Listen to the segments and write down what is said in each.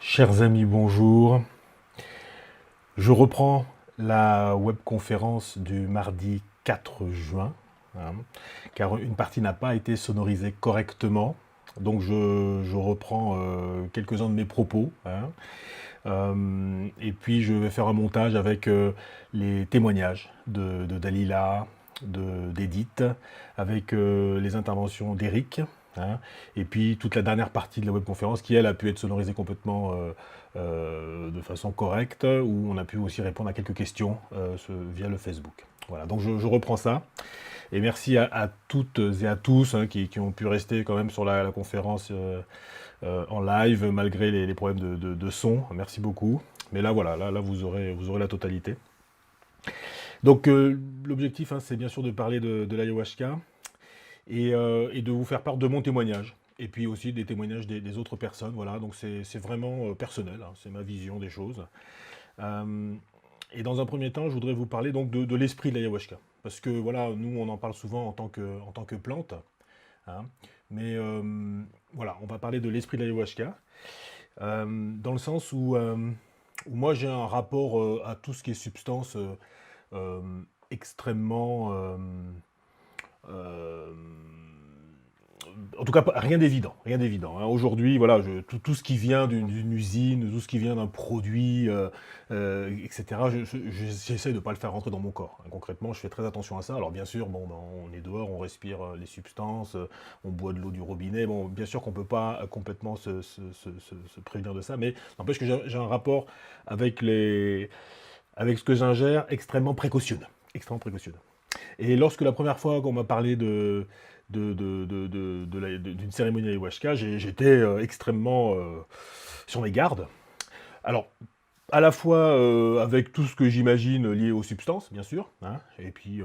Chers amis, bonjour. Je reprends la webconférence du mardi 4 juin, hein, car une partie n'a pas été sonorisée correctement. Donc je reprends quelques-uns de mes propos, hein, et puis je vais faire un montage avec les témoignages de Dalila, d'Edith, avec les interventions d'Eric, hein, et puis toute la dernière partie de la webconférence qui, elle, a pu être sonorisée complètement de façon correcte, où on a pu aussi répondre à quelques questions via le Facebook. Voilà, donc je reprends ça. Et merci à toutes et à tous, hein, qui ont pu rester quand même sur la conférence en live malgré les problèmes de son. Merci beaucoup. Mais là, voilà, là vous aurez la totalité. Donc l'objectif, hein, c'est bien sûr de parler de l'ayahuasca et de vous faire part de mon témoignage. Et puis aussi des témoignages des autres personnes. Voilà, donc c'est vraiment personnel, hein, c'est ma vision des choses. Euh, et dans un premier temps, je voudrais vous parler donc de l'esprit de l'ayahuasca. Parce que voilà, nous on en parle souvent en tant que plante, hein. Mais voilà, on va parler de l'esprit de l'ayahuasca, dans le sens où moi j'ai un rapport à tout ce qui est substance euh, extrêmement euh, en tout cas, rien d'évident, rien d'évident, hein. Aujourd'hui, voilà, tout ce qui vient d'une usine, tout ce qui vient d'un produit, etc., j'essaie de ne pas le faire rentrer dans mon corps, hein. Concrètement, je fais très attention à ça. Alors bien sûr, bon, ben, on est dehors, on respire les substances, on boit de l'eau du robinet. Bon, bien sûr qu'on ne peut pas complètement se prévenir de ça, mais n'empêche que j'ai un rapport avec avec ce que j'ingère extrêmement précautionneux. Extrêmement précautionneux. Et lorsque la première fois qu'on m'a parlé d'une cérémonie ayahuasca, j'étais extrêmement sur mes gardes. Alors, à la fois avec tout ce que j'imagine lié aux substances, bien sûr, hein, et puis,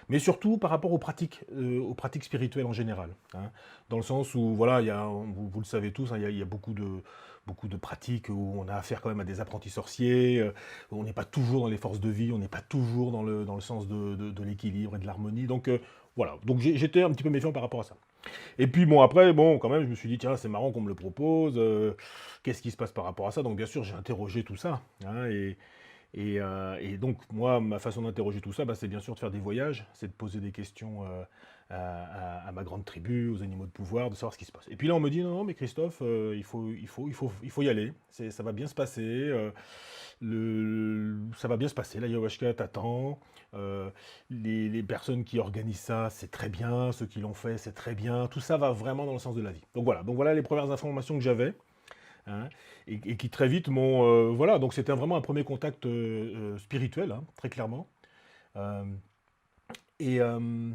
mais surtout par rapport aux pratiques spirituelles en général, hein, dans le sens où, voilà, vous le savez tous, hein, il y a beaucoup de pratiques où on a affaire quand même à des apprentis sorciers, on n'est pas toujours dans les forces de vie, on n'est pas toujours dans le sens de l'équilibre et de l'harmonie, donc voilà, donc j'étais un petit peu méfiant par rapport à ça. Et puis bon, après, bon, quand même, je me suis dit, tiens, c'est marrant qu'on me le propose, qu'est-ce qui se passe par rapport à ça? Donc bien sûr, j'ai interrogé tout ça, hein, et donc moi, ma façon d'interroger tout ça, bah, c'est bien sûr de faire des voyages, c'est de poser des questions à ma grande tribu, aux animaux de pouvoir, de savoir ce qui se passe. Et puis là, on me dit, non, non, mais Christophe, il faut y aller, ça va bien se passer, ça va bien se passer, l'ayahuasca t'attend, les personnes qui organisent ça, c'est très bien, ceux qui l'ont fait, c'est très bien, tout ça va vraiment dans le sens de la vie. Donc voilà les premières informations que j'avais, hein, et qui très vite m'ont... voilà, donc c'était vraiment un premier contact spirituel, hein, très clairement. Euh, et, euh,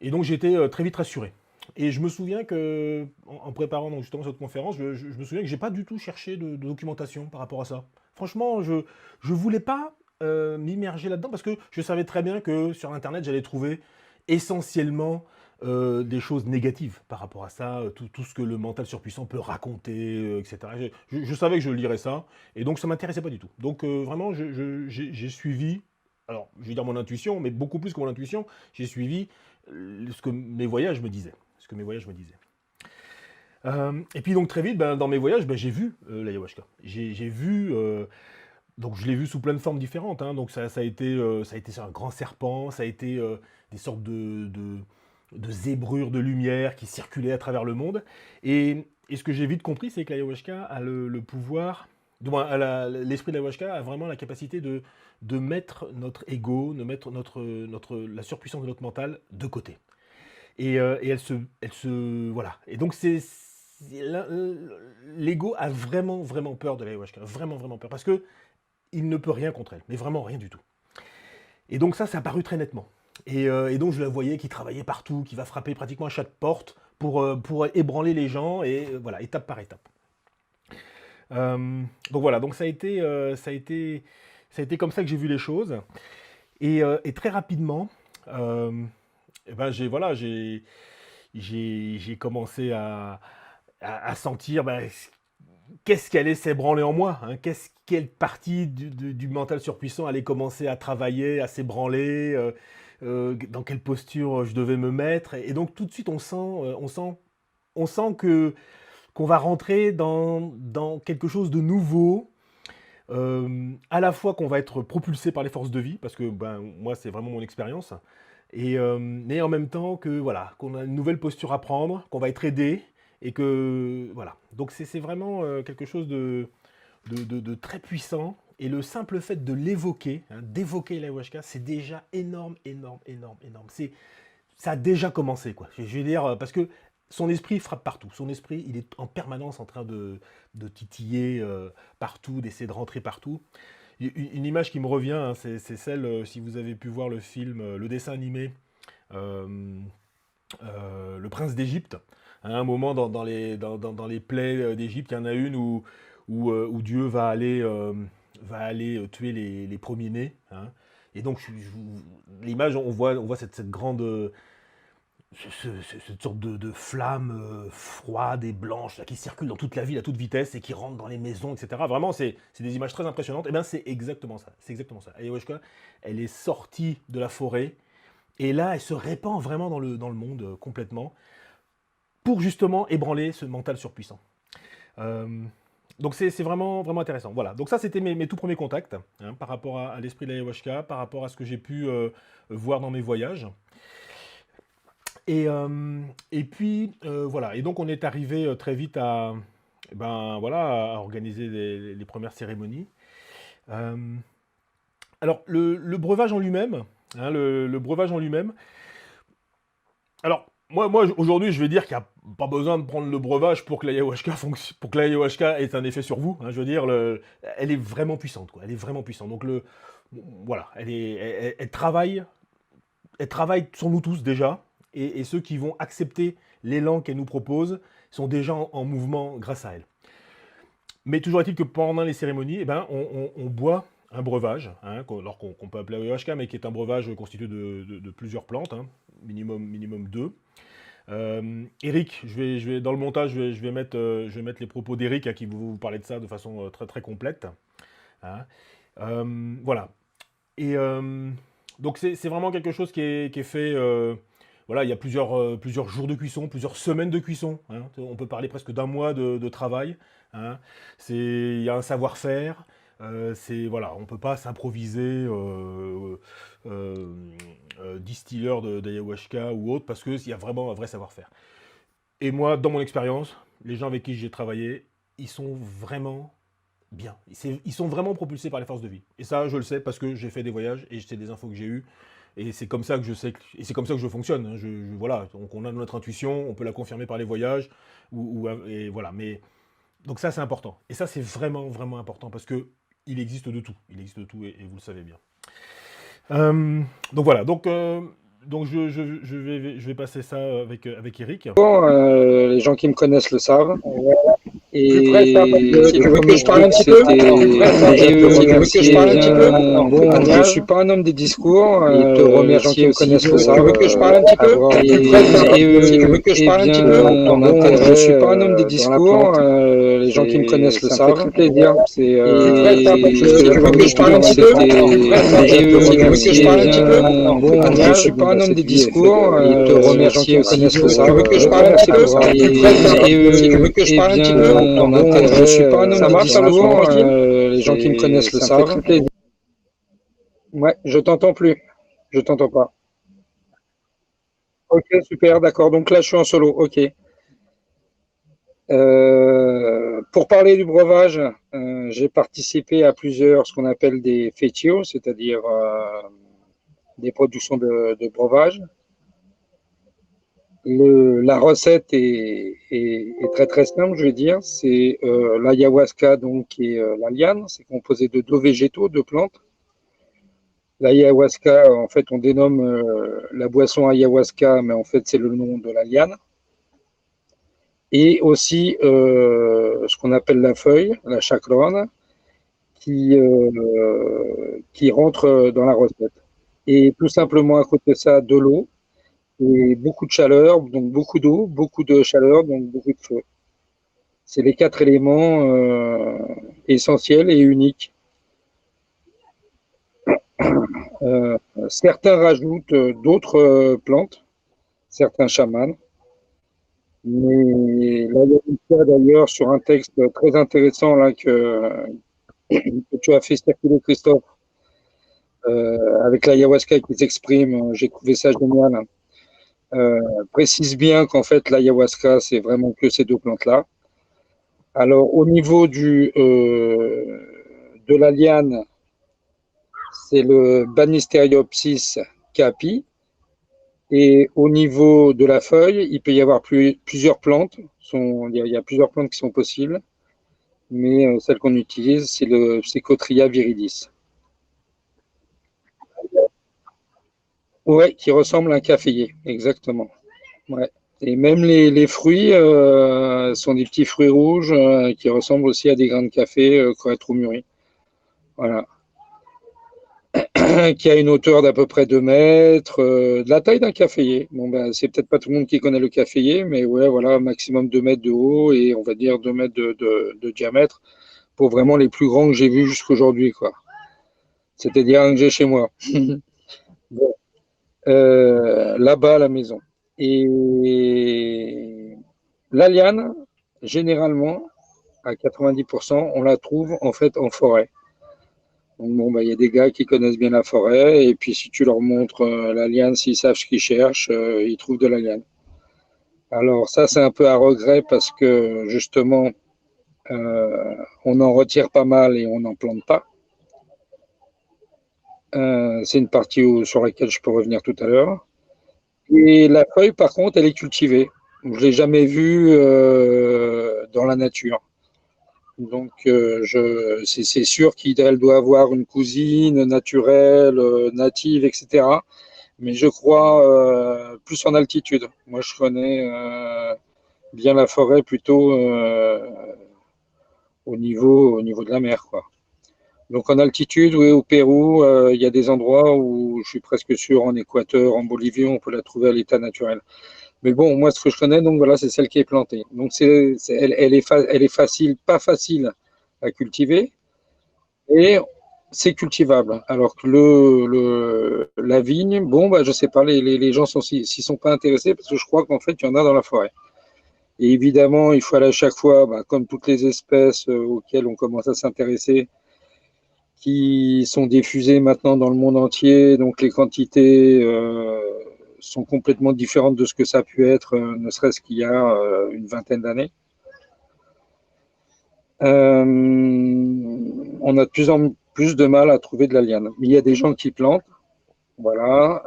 et donc j'étais très vite rassuré. Et je me souviens que, en préparant donc, justement cette conférence, je me souviens que j'ai pas du tout cherché de documentation par rapport à ça. Franchement, je voulais pas m'immerger là-dedans parce que je savais très bien que sur Internet, j'allais trouver essentiellement des choses négatives par rapport à ça, tout ce que le mental surpuissant peut raconter, etc. Je savais que je lirais ça, et donc ça m'intéressait pas du tout. Donc vraiment, j'ai suivi, alors je vais dire mon intuition, mais beaucoup plus que mon intuition, j'ai suivi ce que mes voyages me disaient. Ce que mes voyages me disaient. Et puis donc très vite, ben, dans mes voyages, ben, j'ai vu l'ayahuasca. J'ai vu, donc je l'ai vu sous plein de formes différentes, hein. Donc ça a été un grand serpent, ça a été des sortes de zébrures de lumière qui circulaient à travers le monde. Et ce que j'ai vite compris, c'est que l'ayahuasca a le pouvoir, du moins l'esprit de l'ayahuasca a vraiment la capacité de mettre notre ego, de mettre la surpuissance de notre mental de côté. Et voilà. Et donc l'ego a vraiment, vraiment peur de l'ayahuasca, vraiment, vraiment peur, parce que il ne peut rien contre elle, mais vraiment rien du tout. Et donc ça a paru très nettement. Et donc je la voyais qui travaillait partout, qui va frapper pratiquement à chaque porte pour ébranler les gens, et voilà, étape par étape. Donc voilà, donc ça a été comme ça que j'ai vu les choses. Et très rapidement, euh, eh ben j'ai commencé à sentir, ben, qu'est-ce qui allait s'ébranler en moi, hein, quelle partie du mental surpuissant allait commencer à travailler, à s'ébranler, dans quelle posture je devais me mettre. Et donc tout de suite, on sent qu'on va rentrer dans quelque chose de nouveau, à la fois qu'on va être propulsé par les forces de vie, parce que ben, moi c'est vraiment mon expérience, mais en même temps que voilà, qu'on a une nouvelle posture à prendre, qu'on va être aidé, et que voilà. Donc c'est vraiment quelque chose de très puissant. Et le simple fait de l'évoquer, hein, d'évoquer l'ayahuasca, c'est déjà énorme, énorme, énorme, énorme. Ça a déjà commencé, quoi. Je veux dire, parce que son esprit frappe partout. Son esprit, il est en permanence en train de titiller partout, d'essayer de rentrer partout. Une image qui me revient, hein, c'est celle, si vous avez pu voir le film, le dessin animé, euh, Le Prince d'Égypte. À un moment, dans les plaies d'Égypte, il y en a une où Dieu va aller tuer les premiers-nés, hein. Et donc, l'image, on voit cette grande, cette sorte de flamme froide et blanche là, qui circule dans toute la ville à toute vitesse et qui rentre dans les maisons, etc. Vraiment, c'est des images très impressionnantes. Et bien, c'est exactement ça. C'est exactement ça. Ayahuasca, elle est sortie de la forêt et là, elle se répand vraiment dans le monde complètement pour justement ébranler ce mental surpuissant. Euh, donc c'est vraiment, vraiment intéressant. Voilà. Donc ça, c'était mes tout premiers contacts, hein, par rapport à l'esprit de l'ayahuasca, par rapport à ce que j'ai pu voir dans mes voyages. Et puis, voilà. Et donc, on est arrivé très vite ben, voilà, à organiser les premières cérémonies. Euh, alors, le breuvage en lui-même, hein, le breuvage en lui-même. Alors, moi aujourd'hui, je vais dire qu'il n'y a pas besoin de prendre le breuvage pour que l'ayahuasca pour que l'ayahuasca ait un effet sur vous, hein. Je veux dire, elle est vraiment puissante, quoi. Elle est vraiment puissante. Donc, voilà, elle travaille sur nous tous déjà, et ceux qui vont accepter l'élan qu'elle nous propose sont déjà en mouvement grâce à elle. Mais toujours est-il que pendant les cérémonies, eh ben, on boit un breuvage, hein, qu'on peut appeler ayahuasca, mais qui est un breuvage constitué de plusieurs plantes, hein, minimum deux. Eric, dans le montage, je vais mettre les propos d'Eric, à qui vous parler de ça de façon très très complète, hein. Voilà. Et donc c'est vraiment quelque chose qui est fait. Voilà, il y a plusieurs jours de cuisson, plusieurs semaines de cuisson, hein. On peut parler presque d'un mois de travail, hein. Il y a un savoir-faire. Voilà, on ne peut pas s'improviser euh, distilleur d'ayahuasca ou autre parce qu'il y a vraiment un vrai savoir-faire. Et moi, dans mon expérience, les gens avec qui j'ai travaillé, ils sont vraiment bien. Ils sont vraiment propulsés par les forces de vie. Et ça, je le sais parce que j'ai fait des voyages et c'est des infos que j'ai eues. Et c'est comme ça que je sais, et c'est comme ça que je fonctionne, hein. Voilà, donc on a notre intuition, on peut la confirmer par les voyages, et voilà. Mais donc ça, c'est important. Et ça, c'est vraiment, vraiment important parce que il existe de tout. Il existe de tout et vous le savez bien. Donc voilà. Donc je vais passer ça avec Eric. Bon, les gens qui me connaissent le savent. Plus près, ça, parce que Et tu le veux que premier je parle un truc, petit peu? c'était Plus près, ça, déjà de tu veux que je remercier parle un petit peu? bon, je suis pas un homme des discours, et te Les gens qui remercier me aussi connaissent de le savent. Tu veux que je parle un petit peu? avoir Plus près, ça, parce que si tu veux que je et parle un petit bien, peu? ton Bon, intérêt, je suis pas un homme des dans la discours, plante. les gens qui me connaissent le Ça me fait savent. très plaisir. C'est Plus près, ça, parce que si tu le veux que premier je parle un truc, petit peu? c'était Plus près, ça, déjà parce de que si tu veux que je remercier parle un petit peu? bon, je suis pas un homme des discours, et te Les gens qui remercier me aussi connaissent le de savent. Tu veux que je parle un petit peu? Plus près, ça, parce que si tu veux que je parle un petit peu? ton Bon, intérêt, je suis pas un homme ça des marche, ça, le son discours, tranquille? les gens qui me connaissent le Ça me fait savent. très plaisir. Ouais, je t'entends plus. Je t'entends pas. Ok, super, d'accord. Donc là, je suis en solo. Ok. Pour parler du breuvage, j'ai participé à plusieurs, ce qu'on appelle des fétios, c'est-à-dire des productions de breuvage. La recette est très très simple, je vais dire. C'est l'ayahuasca, donc qui est la liane. C'est composé de deux végétaux, deux plantes. L'ayahuasca, en fait, on dénomme la boisson ayahuasca, mais en fait, c'est le nom de la liane. Et aussi ce qu'on appelle la feuille, la chacrone, qui rentre dans la recette. Et tout simplement à côté de ça, de l'eau et beaucoup de chaleur, donc beaucoup d'eau, beaucoup de chaleur, donc beaucoup de feu. C'est les quatre éléments essentiels et uniques. Certains rajoutent d'autres plantes, certains chamans. Mais là, il y a une fois d'ailleurs sur un texte très intéressant là, que tu as fait circuler, Christophe, avec l'ayahuasca qui s'exprime. J'ai trouvé ça génial. Précise bien qu'en fait, l'ayahuasca, c'est vraiment que ces deux plantes-là. Alors, au niveau de la liane, c'est le Banisteriopsis capi. Et au niveau de la feuille, il peut y avoir plusieurs plantes. Il y a plusieurs plantes qui sont possibles, mais celle qu'on utilise, c'est le Psychotria viridis. Ouais, qui ressemble à un caféier, exactement. Ouais. Et même les fruits sont des petits fruits rouges qui ressemblent aussi à des grains de café qui auraient trop mûri. Voilà. Qui a une hauteur d'à peu près 2 mètres, de la taille d'un caféier. Bon, ben, c'est peut-être pas tout le monde qui connaît le caféier, mais ouais, voilà, maximum 2 mètres de haut et on va dire 2 mètres de diamètre pour vraiment les plus grands que j'ai vus jusqu'aujourd'hui, quoi. C'est-à-dire un que j'ai chez moi. Bon. Là-bas à la maison. Et la liane, généralement, à 90%, on la trouve en fait en forêt. Donc bon, bah, il y a des gars qui connaissent bien la forêt, et puis si tu leur montres la liane, s'ils savent ce qu'ils cherchent, ils trouvent de la liane. Alors ça, c'est un peu à regret parce que justement, on en retire pas mal et on n'en plante pas. C'est une partie sur laquelle je peux revenir tout à l'heure. Et la feuille, par contre, elle est cultivée. Je ne l'ai jamais vue dans la nature. Donc, c'est sûr qu'elle doit avoir une cousine naturelle, native, etc. Mais je crois plus en altitude. Moi, je connais bien la forêt plutôt au niveau de la mer, quoi. Donc, en altitude, oui, au Pérou, il y a des endroits où je suis presque sûr, en Équateur, en Bolivie, on peut la trouver à l'état naturel. Mais bon, moi, ce que je connais, donc voilà, c'est celle qui est plantée. Donc, elle est facile, pas facile à cultiver, et c'est cultivable. Alors que la vigne, bon, bah, je sais pas, les gens s'y sont pas intéressés parce que je crois qu'en fait, il y en a dans la forêt. Et évidemment, il faut aller à chaque fois, bah, comme toutes les espèces auxquelles on commence à s'intéresser, qui sont diffusées maintenant dans le monde entier, donc les quantités sont complètement différentes de ce que ça a pu être, ne serait-ce qu'il y a une vingtaine d'années. On a de plus en plus de mal à trouver de la liane. Mais il y a des gens qui plantent, voilà.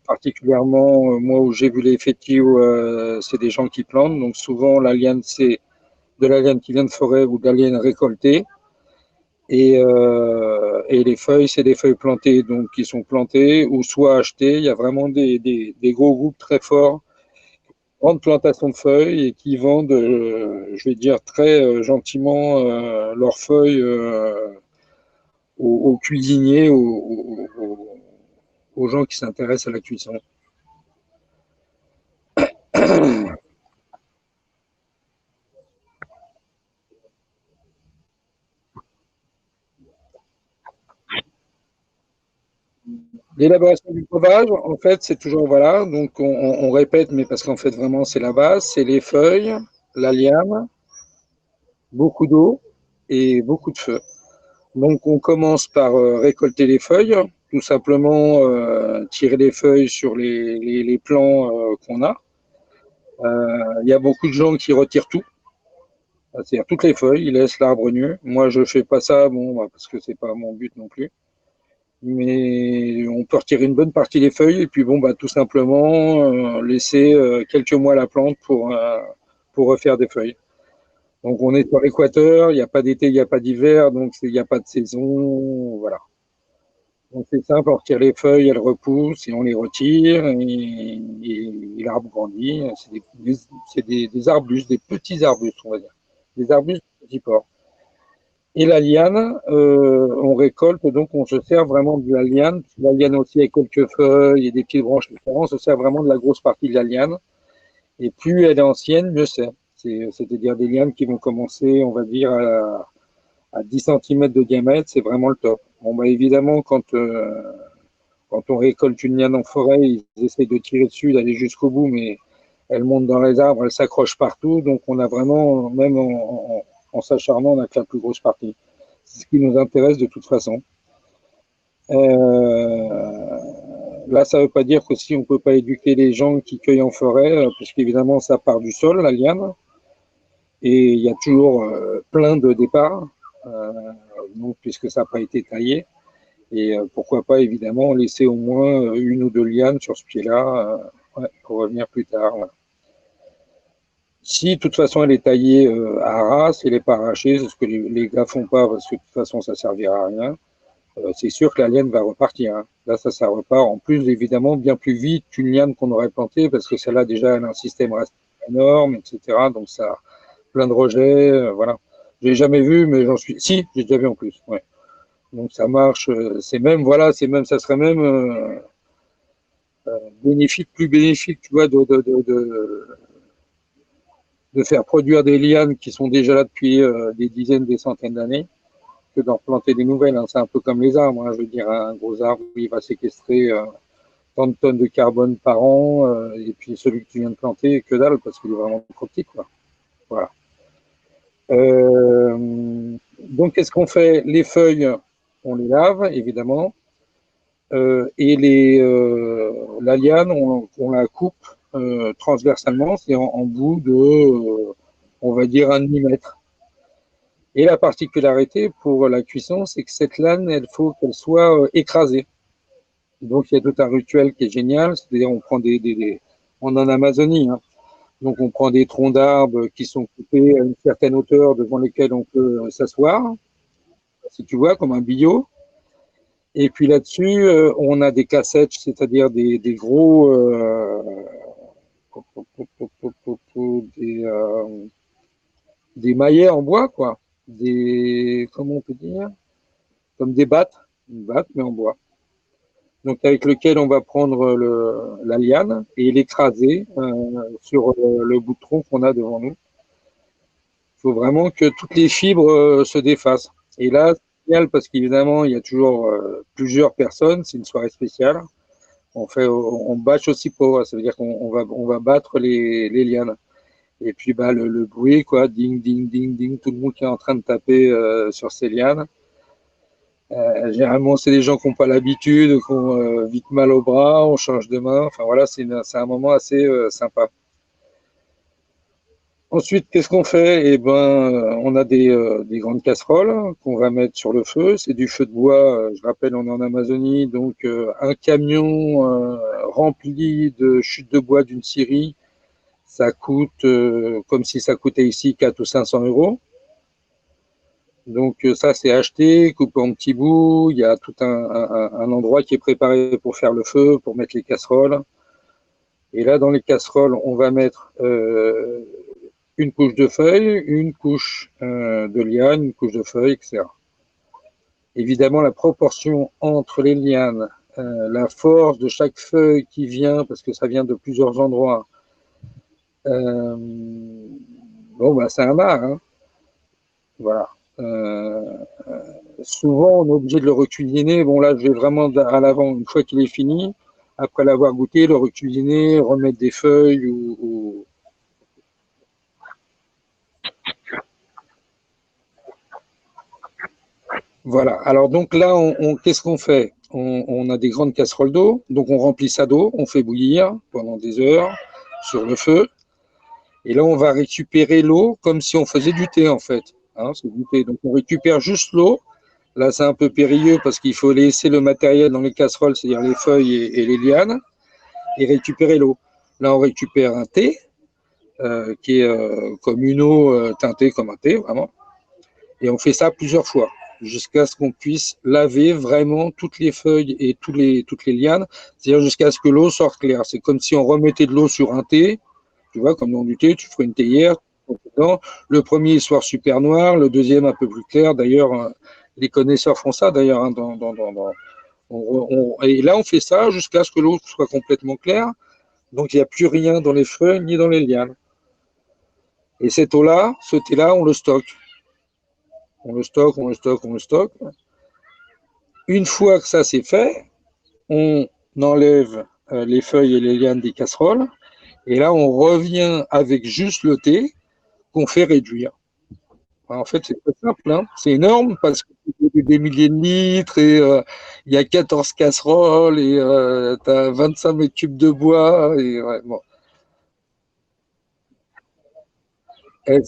Particulièrement, moi, où j'ai vu les fétios, c'est des gens qui plantent. Donc souvent, la liane, c'est de la liane qui vient de forêt ou de la liane récoltée. Et les feuilles, c'est des feuilles plantées, donc qui sont plantées ou soit achetées. Il y a vraiment des gros groupes très forts, grandes plantations de feuilles et qui vendent, je vais dire très gentiment, leurs feuilles aux cuisiniers, aux gens qui s'intéressent à la cuisson. L'élaboration du breuvage, en fait, c'est toujours, voilà, donc on répète, mais parce qu'en fait, vraiment, c'est la base, c'est les feuilles, la liane, beaucoup d'eau et beaucoup de feu. Donc, on commence par récolter les feuilles, tout simplement tirer les feuilles sur les plants qu'on a. Il y a beaucoup de gens qui retirent tout, c'est-à-dire toutes les feuilles, ils laissent l'arbre nu. Moi, je fais pas ça, bon, bah, parce que c'est pas mon but non plus. Mais on peut retirer une bonne partie des feuilles et puis bon, bah, tout simplement laisser quelques mois la plante pour refaire des feuilles. Donc, on est sur l'équateur, il n'y a pas d'été, il n'y a pas d'hiver, donc il n'y a pas de saison, voilà. Donc c'est simple, on retire les feuilles, elles repoussent et on les retire et l'arbre grandit. C'est des arbustes, des petits arbustes, on va dire. Des arbustes de petits porcs. Et la liane, on récolte, donc on se sert vraiment de la liane. La liane aussi avec quelques feuilles et des petites branches différentes, on se sert vraiment de la grosse partie de la liane. Et plus elle est ancienne, mieux c'est. C'est-à-dire des lianes qui vont commencer, on va dire, à 10 cm de diamètre, c'est vraiment le top. Bon, bah, évidemment, quand on récolte une liane en forêt, ils essayent de tirer dessus, d'aller jusqu'au bout, mais elles montent dans les arbres, elles s'accrochent partout. Donc, on a vraiment, même en s'acharnant, on a fait la plus grosse partie. C'est ce qui nous intéresse de toute façon. Là, ça ne veut pas dire qu'aussi on ne peut pas éduquer les gens qui cueillent en forêt, puisqu'évidemment, ça part du sol, la liane. Et il y a toujours plein de départs, donc, puisque ça n'a pas été taillé. Et pourquoi pas, évidemment, laisser au moins une ou deux lianes sur ce pied-là ouais, pour revenir plus tard. Ouais. Si, de toute façon, elle est taillée à ras, elle n'est pas arrachée, c'est ce que les gars font pas, parce que de toute façon, ça ne servira à rien. C'est sûr que la liane va repartir. Hein. Là, ça repart. En plus, évidemment, bien plus vite qu'une liane qu'on aurait plantée, parce que celle-là, déjà, elle a un système énorme, etc. Donc, ça a plein de rejets. Voilà. Je l'ai jamais vu, mais j'en suis. Si, j'ai déjà vu en plus. Ouais. Donc, ça marche. C'est même, voilà, c'est même, ça serait même bénéfique, plus bénéfique, tu vois, de faire produire des lianes qui sont déjà là depuis des dizaines, des centaines d'années, que d'en planter des nouvelles. Hein. C'est un peu comme les arbres. Hein. Je veux dire, un gros arbre, il va séquestrer tant de tonnes de carbone par an, et puis celui que tu viens de planter, que dalle, parce qu'il est vraiment trop petit, quoi. Voilà. Donc, qu'est-ce qu'on fait? Les feuilles, on les lave, évidemment, et la liane, on la coupe transversalement, c'est en bout de, on va dire, un demi-mètre. Et la particularité pour la cuisson, c'est que cette lane, il faut qu'elle soit écrasée. Donc, il y a tout un rituel qui est génial. C'est-à-dire, on prend on est en Amazonie, hein. Donc, on prend des troncs d'arbres qui sont coupés à une certaine hauteur devant lesquels on peut s'asseoir, si tu vois, comme un billot. Et puis là-dessus, on a des cassettes, c'est-à-dire des gros, des maillets en bois, quoi. Comment on peut dire? Comme des battes, une batte, mais en bois. Donc, avec lequel on va prendre la liane et l'écraser sur le bout de tronc qu'on a devant nous. Il faut vraiment que toutes les fibres se défassent. Et là, c'est génial parce qu'évidemment, il y a toujours plusieurs personnes. C'est une soirée spéciale. On bâche aussi pour, ça veut dire qu'on va battre les lianes. Et puis, bah, le bruit, quoi, ding, ding, ding, ding, tout le monde qui est en train de taper sur ces lianes. Généralement, c'est des gens qui n'ont pas l'habitude, qui ont vite mal au bras, on change de main. Enfin, voilà, c'est un moment assez sympa. Ensuite, qu'est-ce qu'on fait? Eh ben, on a des grandes casseroles qu'on va mettre sur le feu. C'est du feu de bois. Je rappelle, on est en Amazonie, donc un camion rempli de chutes de bois d'une scierie, ça coûte comme si ça coûtait ici 400 ou 500 euros. Donc ça, c'est acheté, coupé en petits bouts. Il y a tout un endroit qui est préparé pour faire le feu, pour mettre les casseroles. Et là, dans les casseroles, on va mettre une couche de feuilles, une couche de lianes, une couche de feuilles, etc. Évidemment, la proportion entre les lianes, la force de chaque feuille qui vient, parce que ça vient de plusieurs endroits, bon, bah, c'est un art. Hein. Voilà. Souvent, on est obligé de le recuisiner. Bon, là, je vais vraiment à l'avant, une fois qu'il est fini, après l'avoir goûté, le recuisiner, remettre des feuilles ou... Voilà. Alors, donc là, qu'est-ce qu'on fait? On a des grandes casseroles d'eau, donc on remplit ça d'eau, on fait bouillir pendant des heures sur le feu. Et là, on va récupérer l'eau comme si on faisait du thé, en fait. Hein, c'est du thé. Donc, on récupère juste l'eau. Là, c'est un peu périlleux parce qu'il faut laisser le matériel dans les casseroles, c'est-à-dire les feuilles et les lianes, et récupérer l'eau. Là, on récupère un thé, qui est comme une eau teintée comme un thé, vraiment. Et on fait ça plusieurs fois, jusqu'à ce qu'on puisse laver vraiment toutes les feuilles et toutes les lianes, c'est-à-dire jusqu'à ce que l'eau sorte claire. C'est comme si on remettait de l'eau sur un thé, tu vois, comme dans du thé, tu ferais une théière. Le premier soit super noir, le deuxième un peu plus clair. D'ailleurs, les connaisseurs font ça, d'ailleurs. Hein, et là, on fait ça jusqu'à ce que l'eau soit complètement claire. Donc, il n'y a plus rien dans les feuilles ni dans les lianes. Et cette eau-là, ce thé-là, on le stocke. On le stocke, on le stocke, on le stocke. Une fois que ça c'est fait, on enlève les feuilles et les lianes des casseroles. Et là, on revient avec juste le thé qu'on fait réduire. En fait, c'est très simple, hein. C'est énorme parce que c'est des milliers de litres et il y a 14 casseroles et tu as 25 mètres cubes de bois. Et, ouais, bon. Et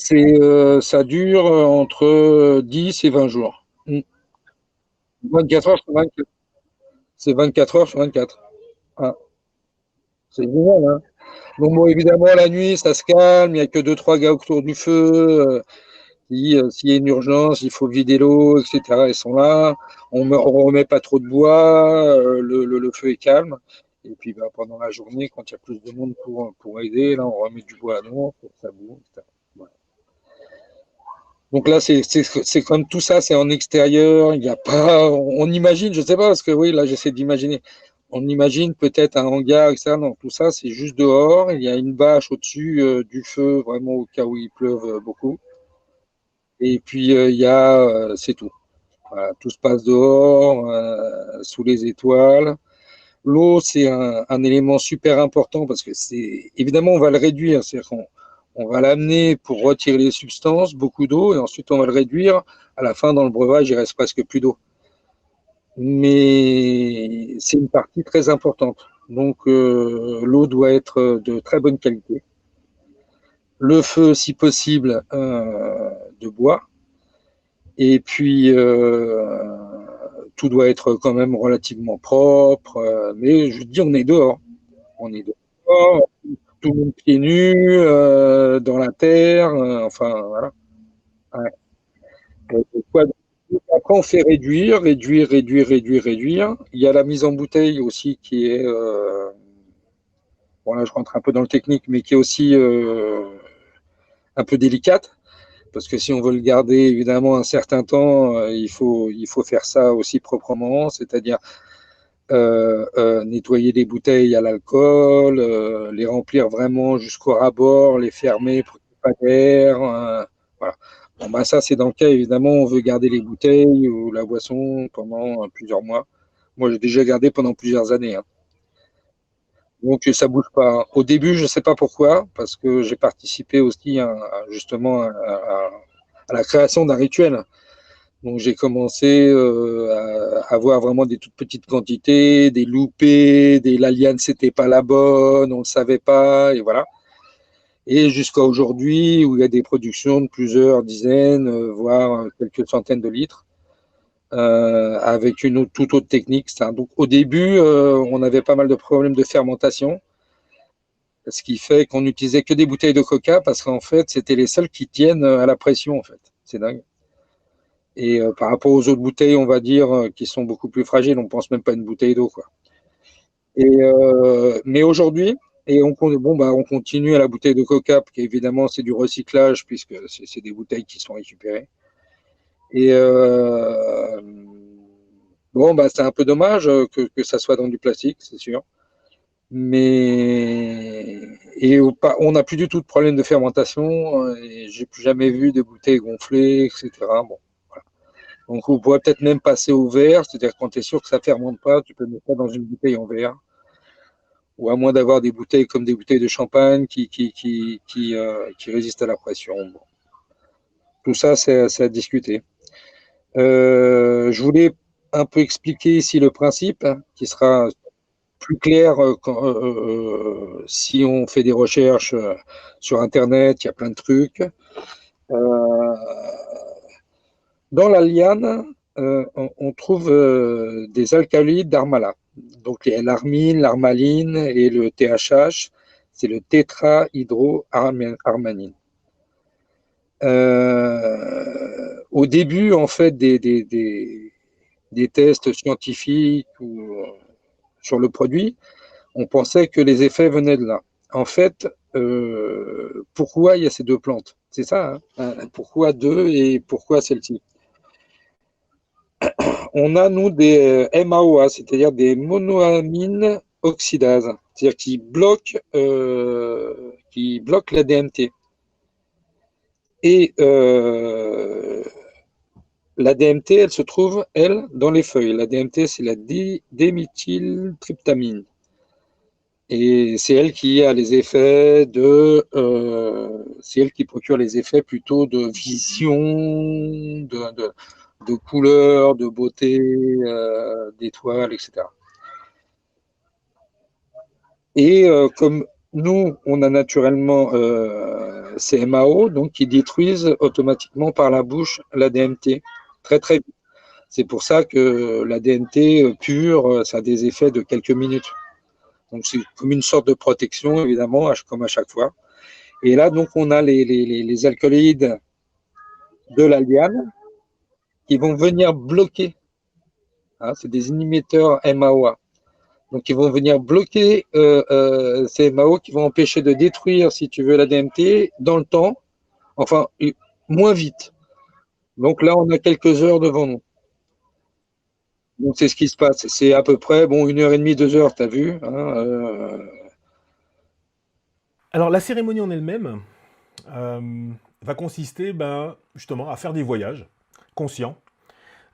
ça dure entre 10 et 20 jours. 24 heures sur 24. C'est 24 heures sur 24. Ah, c'est génial, hein. Donc, bon, évidemment, la nuit, ça se calme. Il n'y a que deux, trois gars autour du feu. S'il y a une urgence, il faut vider l'eau, etc. Ils sont là. On ne remet pas trop de bois. Le feu est calme. Et puis, bah, pendant la journée, quand il y a plus de monde pour aider, là, on remet du bois à l'eau pour que ça bouge, etc. Voilà. Donc là, c'est comme tout ça, c'est en extérieur. Il n'y a pas. On imagine, je ne sais pas, parce que oui, là, j'essaie d'imaginer. On imagine peut-être un hangar, etc. Non, tout ça, c'est juste dehors. Il y a une bâche au-dessus du feu, vraiment au cas où il pleuve beaucoup. Et puis, c'est tout. Voilà, tout se passe dehors, sous les étoiles. L'eau, c'est un élément super important parce que évidemment, on va le réduire. C'est-à-dire qu'on va l'amener pour retirer les substances, beaucoup d'eau, et ensuite on va le réduire. À la fin, dans le breuvage, il reste presque plus d'eau. Mais c'est une partie très importante. Donc, l'eau doit être de très bonne qualité. Le feu, si possible, de bois. Et puis, tout doit être quand même relativement propre. Mais je dis, on est dehors. On est dehors, tout le monde pieds nus, dans la terre. Enfin, voilà. Ouais. Après, on fait réduire, réduire, réduire, réduire, réduire. Il y a la mise en bouteille aussi qui est, bon là je rentre un peu dans le technique, mais qui est aussi un peu délicate, parce que si on veut le garder évidemment un certain temps, il faut faire ça aussi proprement, c'est-à-dire nettoyer les bouteilles à l'alcool, les remplir vraiment jusqu'au ras-bord, les fermer pour qu'il n'y ait pas d'air. Voilà. Bon, bah ça, c'est dans le cas, évidemment, on veut garder les bouteilles ou la boisson pendant plusieurs mois. Moi, j'ai déjà gardé pendant plusieurs années, hein. Donc, ça bouge pas. Au début, je ne sais pas pourquoi, parce que j'ai participé aussi justement à la création d'un rituel. Donc j'ai commencé à avoir vraiment des toutes petites quantités, des loupés, la liane c'était pas la bonne, on ne le savait pas, et voilà. Et jusqu'à aujourd'hui où il y a des productions de plusieurs dizaines, voire quelques centaines de litres, avec une toute autre technique. Donc au début, on avait pas mal de problèmes de fermentation, ce qui fait qu'on n'utilisait que des bouteilles de coca parce qu'en fait c'était les seules qui tiennent à la pression en fait. C'est dingue. Et par rapport aux autres bouteilles, on va dire, qui sont beaucoup plus fragiles, on ne pense même pas à une bouteille d'eau, quoi. Mais aujourd'hui, on continue à la bouteille de Coca, qui évidemment c'est du recyclage, puisque c'est des bouteilles qui sont récupérées. Et c'est un peu dommage que ça soit dans du plastique, c'est sûr. On n'a plus du tout de problème de fermentation, et j'ai plus jamais vu de bouteilles gonflées, etc. Bon. Donc, on pourrait peut-être même passer au verre, c'est-à-dire quand tu es sûr que ça ne fermente pas, tu peux mettre ça dans une bouteille en verre. Ou à moins d'avoir des bouteilles comme des bouteilles de champagne qui résistent à la pression. Bon. Tout ça, c'est à discuter. Je voulais un peu expliquer ici le principe, hein, qui sera plus clair si on fait des recherches sur Internet, il y a plein de trucs. Dans la liane, on trouve des alcaloïdes d'Armala. Donc l'armine, l'armaline et le THH, c'est le tétrahydroarmanine. Au début, en fait, des tests scientifiques sur le produit, on pensait que les effets venaient de là. En fait, pourquoi il y a ces deux plantes? C'est ça, hein. Pourquoi deux et pourquoi celle-ci? On a, nous, des MAOA, c'est-à-dire des monoamines oxydases, c'est-à-dire qui bloquent la DMT. Et la DMT, elle se trouve, elle, dans les feuilles. La DMT, c'est la déméthyltryptamine. Et c'est elle qui a les effets de, c'est elle qui procure les effets plutôt de vision, de couleur, de beauté, d'étoiles, etc. Et comme nous, on a naturellement ces MAO, donc qui détruisent automatiquement par la bouche la DMT très très vite. C'est pour ça que la DMT pure, ça a des effets de quelques minutes. Donc c'est comme une sorte de protection, évidemment, comme à chaque fois. Et là, donc, on a les alcaloïdes de la liane qui vont venir bloquer. Hein, c'est des inhibiteurs MAOA. Donc, ils vont venir bloquer ces MAO qui vont empêcher de détruire, si tu veux, la DMT dans le temps, enfin, moins vite. Donc là, on a quelques heures devant nous. Donc, c'est ce qui se passe. C'est à peu près, bon, 1h30, 2 heures, tu as vu. Hein, Alors, la cérémonie en elle-même va consister justement à faire des voyages conscients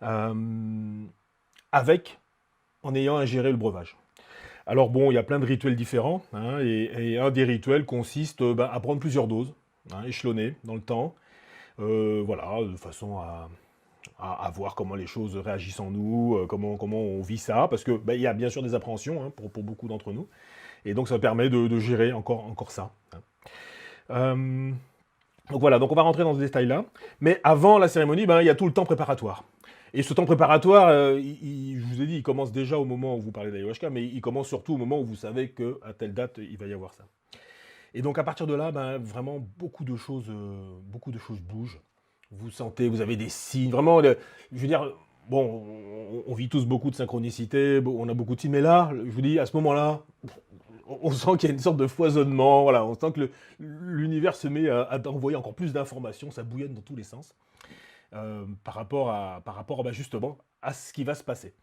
euh, avec, en ayant ingéré le breuvage. Alors bon, il y a plein de rituels différents, hein, et un des rituels consiste à prendre plusieurs doses, hein, échelonnées dans le temps, voilà, de façon à voir comment les choses réagissent en nous, comment on vit ça, parce que il y a bien sûr des appréhensions, hein, pour beaucoup d'entre nous, et donc ça permet de gérer encore ça, hein. Euh, donc voilà, donc on va rentrer dans ce détail-là, mais avant la cérémonie, il y a tout le temps préparatoire. Et ce temps préparatoire, je vous ai dit, il commence déjà au moment où vous parlez d'ayahuasca, mais il commence surtout au moment où vous savez qu'à telle date, il va y avoir ça. Et donc à partir de là, vraiment beaucoup de choses bougent. Vous sentez, vous avez des signes, vraiment, je veux dire, bon, on vit tous beaucoup de synchronicité, on a beaucoup de signes, mais là, je vous dis, à ce moment-là, on sent qu'il y a une sorte de foisonnement, voilà, on sent que l'univers se met à envoyer encore plus d'informations, ça bouillonne dans tous les sens, par rapport justement à ce qui va se passer.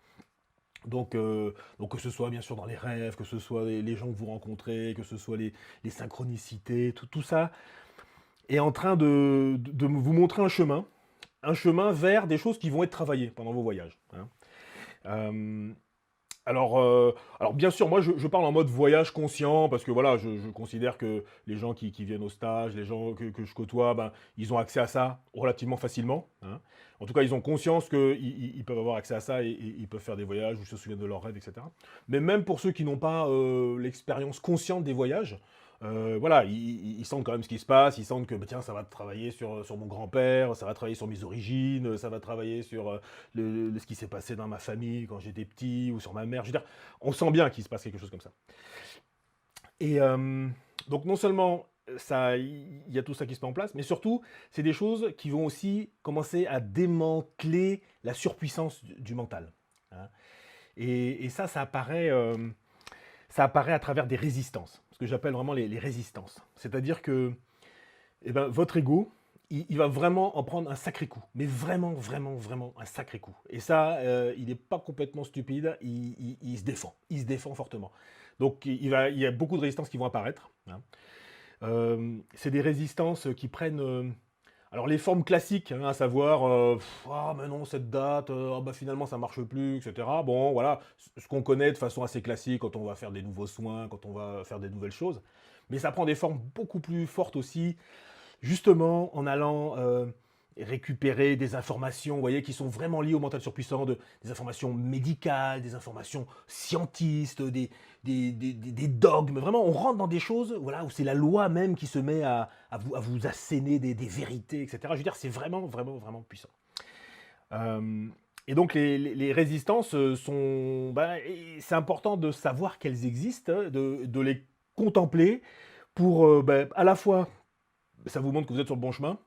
Donc que ce soit bien sûr dans les rêves, que ce soit les gens que vous rencontrez, que ce soit les synchronicités, tout ça est en train de vous montrer un chemin vers des choses qui vont être travaillées pendant vos voyages, hein. Euh, alors bien sûr, moi je parle en mode voyage conscient, parce que voilà, je considère que les gens qui viennent au stage, les gens que je côtoie, ils ont accès à ça relativement facilement, hein. En tout cas, ils ont conscience qu'ils peuvent avoir accès à ça, et ils peuvent faire des voyages ou se souviennent de leurs rêves, etc. Mais même pour ceux qui n'ont pas l'expérience consciente des voyages, voilà, ils sentent quand même ce qui se passe, ils sentent que tiens, ça va travailler sur mon grand-père, ça va travailler sur mes origines, ça va travailler sur ce qui s'est passé dans ma famille quand j'étais petit, ou sur ma mère. Je veux dire, on sent bien qu'il se passe quelque chose comme ça. Et donc non seulement il y a tout ça qui se met en place, mais surtout, c'est des choses qui vont aussi commencer à démanteler la surpuissance du mental, hein. Et ça apparaît à travers des résistances, ce que j'appelle vraiment les résistances. C'est-à-dire que votre ego, il va vraiment en prendre un sacré coup, mais vraiment, vraiment, vraiment un sacré coup. Et ça, il n'est pas complètement stupide, il se défend fortement. Donc il y a beaucoup de résistances qui vont apparaître, hein. C'est des résistances qui prennent alors les formes classiques, hein, à savoir ah mais non cette date, finalement ça marche plus, etc. Bon voilà, ce qu'on connaît de façon assez classique quand on va faire des nouveaux soins, quand on va faire des nouvelles choses. Mais ça prend des formes beaucoup plus fortes aussi, justement en allant récupérer des informations, vous voyez, qui sont vraiment liées au mental surpuissant, des informations médicales, des informations scientistes, des dogmes. Vraiment, on rentre dans des choses, voilà, où c'est la loi même qui se met à vous asséner des vérités, etc. Je veux dire, c'est vraiment, vraiment, vraiment puissant. Euh, et donc les résistances sont... c'est important de savoir qu'elles existent, hein, de les contempler pour à la fois, ça vous montre que vous êtes sur le bon chemin,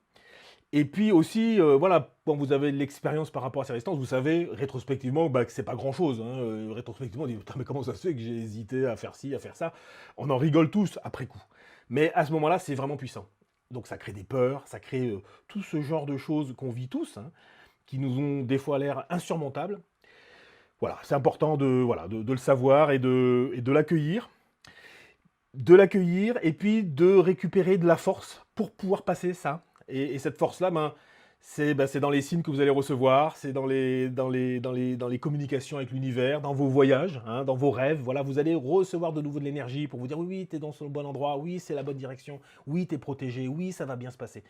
et puis aussi, voilà, quand vous avez de l'expérience par rapport à ces résistances, vous savez rétrospectivement que c'est pas grand-chose, hein. Rétrospectivement, on dit putain, mais comment ça se fait que j'ai hésité à faire ci, à faire ça? On en rigole tous après coup. Mais à ce moment-là, c'est vraiment puissant. Donc ça crée des peurs, ça crée tout ce genre de choses qu'on vit tous, hein, qui nous ont des fois l'air insurmontables. Voilà, c'est important de le savoir et de l'accueillir. De l'accueillir et puis de récupérer de la force pour pouvoir passer ça. Et cette force-là, c'est dans les signes que vous allez recevoir, c'est dans les communications avec l'univers, dans vos voyages, hein, dans vos rêves. Voilà, vous allez recevoir de nouveau de l'énergie pour vous dire oui, oui, tu es dans le bon endroit, oui, c'est la bonne direction, oui, tu es protégé, oui, ça va bien se passer.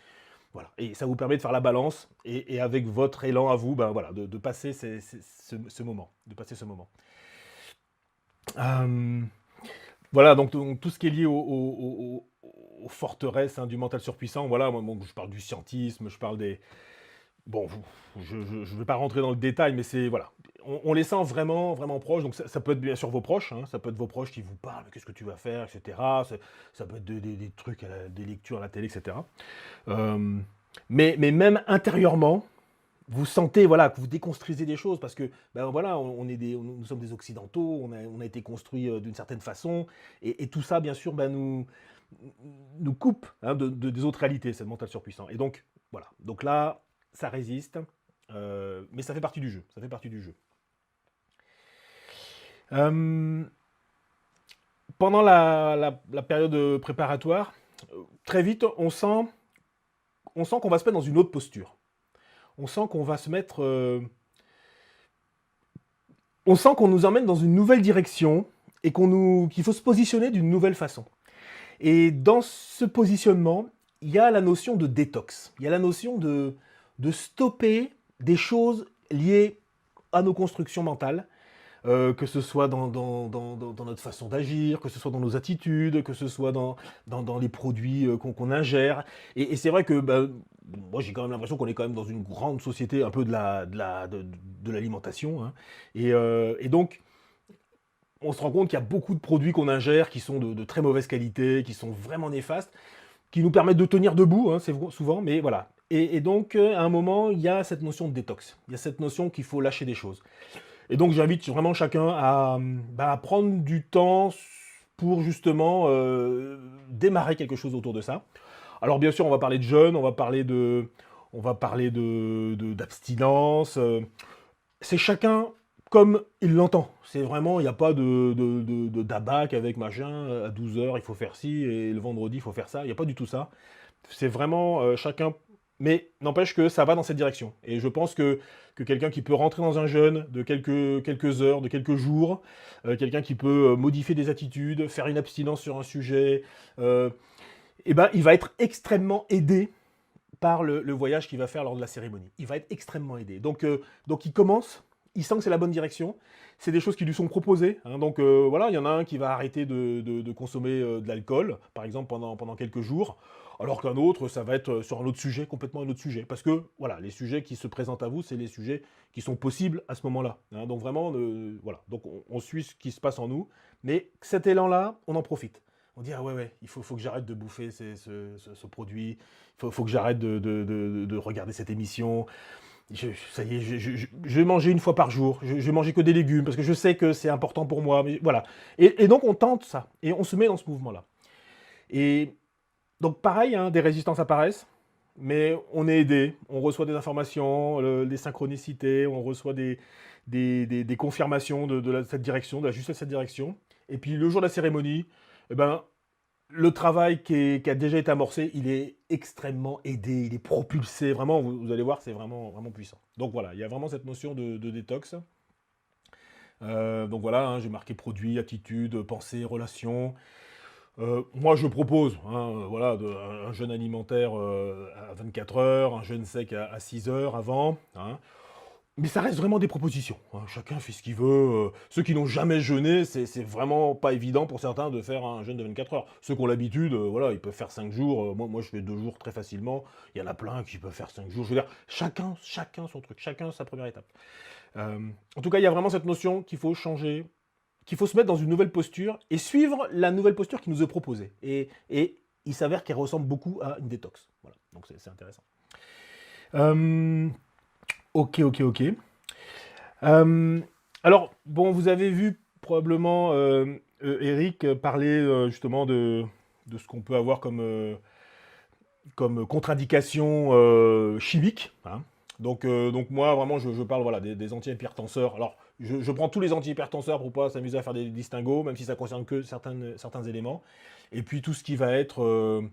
Voilà. Et ça vous permet de faire la balance et avec votre élan à vous, ben voilà, de passer ce moment. De passer ce moment. Euh, voilà, donc tout ce qui est lié aux forteresses, hein, du mental surpuissant, voilà, moi, je parle du scientisme, je parle des, bon, je ne vais pas rentrer dans le détail, mais c'est voilà, on les sent vraiment, vraiment proches. Donc ça peut être bien sûr vos proches, hein, ça peut être vos proches qui vous parlent, qu'est-ce que tu vas faire, etc. Ça peut être des trucs, des lectures à la télé, etc. Euh, mais même intérieurement, vous sentez voilà que vous déconstruisez des choses parce que ben voilà, nous sommes des occidentaux, on a été construits d'une certaine façon et tout ça bien sûr ben, nous coupe hein, des autres réalités, cette mental surpuissant. Et donc voilà, donc là ça résiste, mais ça fait partie du jeu. Ça fait partie du jeu. Euh, Pendant la période préparatoire, très vite on sent qu'on va se mettre dans une autre posture. On sent qu'on va se mettre, on sent qu'on nous emmène dans une nouvelle direction et qu'il faut se positionner d'une nouvelle façon. Et dans ce positionnement, il y a la notion de détox. Il y a la notion de stopper des choses liées à nos constructions mentales, que ce soit dans notre façon d'agir, que ce soit dans nos attitudes, que ce soit dans les produits qu'on ingère. Et c'est vrai que bah, moi j'ai quand même l'impression qu'on est quand même dans une grande société un peu de l'alimentation. Hein. Et donc on se rend compte qu'il y a beaucoup de produits qu'on ingère qui sont de très mauvaise qualité, qui sont vraiment néfastes, qui nous permettent de tenir debout, hein, c'est souvent, mais voilà. Et donc, à un moment, il y a cette notion de détox. Il y a cette notion qu'il faut lâcher des choses. Et donc, j'invite vraiment chacun à prendre du temps pour justement démarrer quelque chose autour de ça. Alors, bien sûr, on va parler de jeûne, d'abstinence. C'est chacun comme il l'entend. C'est vraiment, il n'y a pas d'abac avec machin, à 12 heures il faut faire ci, et le vendredi il faut faire ça. Il n'y a pas du tout ça. C'est vraiment chacun. Mais n'empêche que ça va dans cette direction. Et je pense que quelqu'un qui peut rentrer dans un jeûne de quelques heures, de quelques jours, quelqu'un qui peut modifier des attitudes, faire une abstinence sur un sujet, et ben, il va être extrêmement aidé par le voyage qu'il va faire lors de la cérémonie. Il va être extrêmement aidé. Donc il commence, il sent que c'est la bonne direction. C'est des choses qui lui sont proposées. Hein. Donc voilà, il y en a un qui va arrêter de consommer de l'alcool, par exemple, pendant quelques jours, alors qu'un autre, ça va être sur un autre sujet, complètement un autre sujet. Parce que voilà, les sujets qui se présentent à vous, c'est les sujets qui sont possibles à ce moment-là. Hein. Donc vraiment, voilà. Donc on suit ce qui se passe en nous, mais cet élan-là, on en profite. On dit, ah ouais, il faut que j'arrête de bouffer ce produit, faut que j'arrête de regarder cette émission. Ça y est, je vais manger une fois par jour, je vais manger que des légumes, parce que je sais que c'est important pour moi. Mais voilà. Et donc on tente ça, et on se met dans ce mouvement-là. Et donc pareil, hein, des résistances apparaissent, mais on est aidé, on reçoit des informations, des synchronicités, on reçoit des confirmations de cette direction, de la justesse de cette direction. Et puis le jour de la cérémonie, eh ben, le travail qui a déjà été amorcé, il est extrêmement aidé, il est propulsé. Vraiment, vous allez voir, c'est vraiment, vraiment puissant. Donc voilà, il y a vraiment cette notion de détox. Donc voilà, hein, j'ai marqué produit, attitude, pensée, relation. Moi, je propose voilà, un jeûne alimentaire à 24 heures, un jeûne sec à 6 heures avant. Hein. Mais ça reste vraiment des propositions. Hein. Chacun fait ce qu'il veut. Ceux qui n'ont jamais jeûné, c'est vraiment pas évident pour certains de faire un jeûne de 24 heures. Ceux qui ont l'habitude, voilà, ils peuvent faire 5 jours. Moi, je fais 2 jours très facilement. Il y en a plein qui peuvent faire 5 jours. Je veux dire, chacun son truc, chacun sa première étape. En tout cas, il y a vraiment cette notion qu'il faut changer, qu'il faut se mettre dans une nouvelle posture et suivre la nouvelle posture qui nous est proposée. Et il s'avère qu'elle ressemble beaucoup à une détox. Voilà, donc c'est intéressant. Ok. Alors, bon, vous avez vu probablement Eric parler justement de ce qu'on peut avoir comme contre-indication chimique. Hein. Donc moi, vraiment, je parle voilà, des antihypertenseurs. Alors, je prends tous les antihypertenseurs pour pas s'amuser à faire des distinguos, même si ça concerne que certains éléments. Et puis tout ce qui va être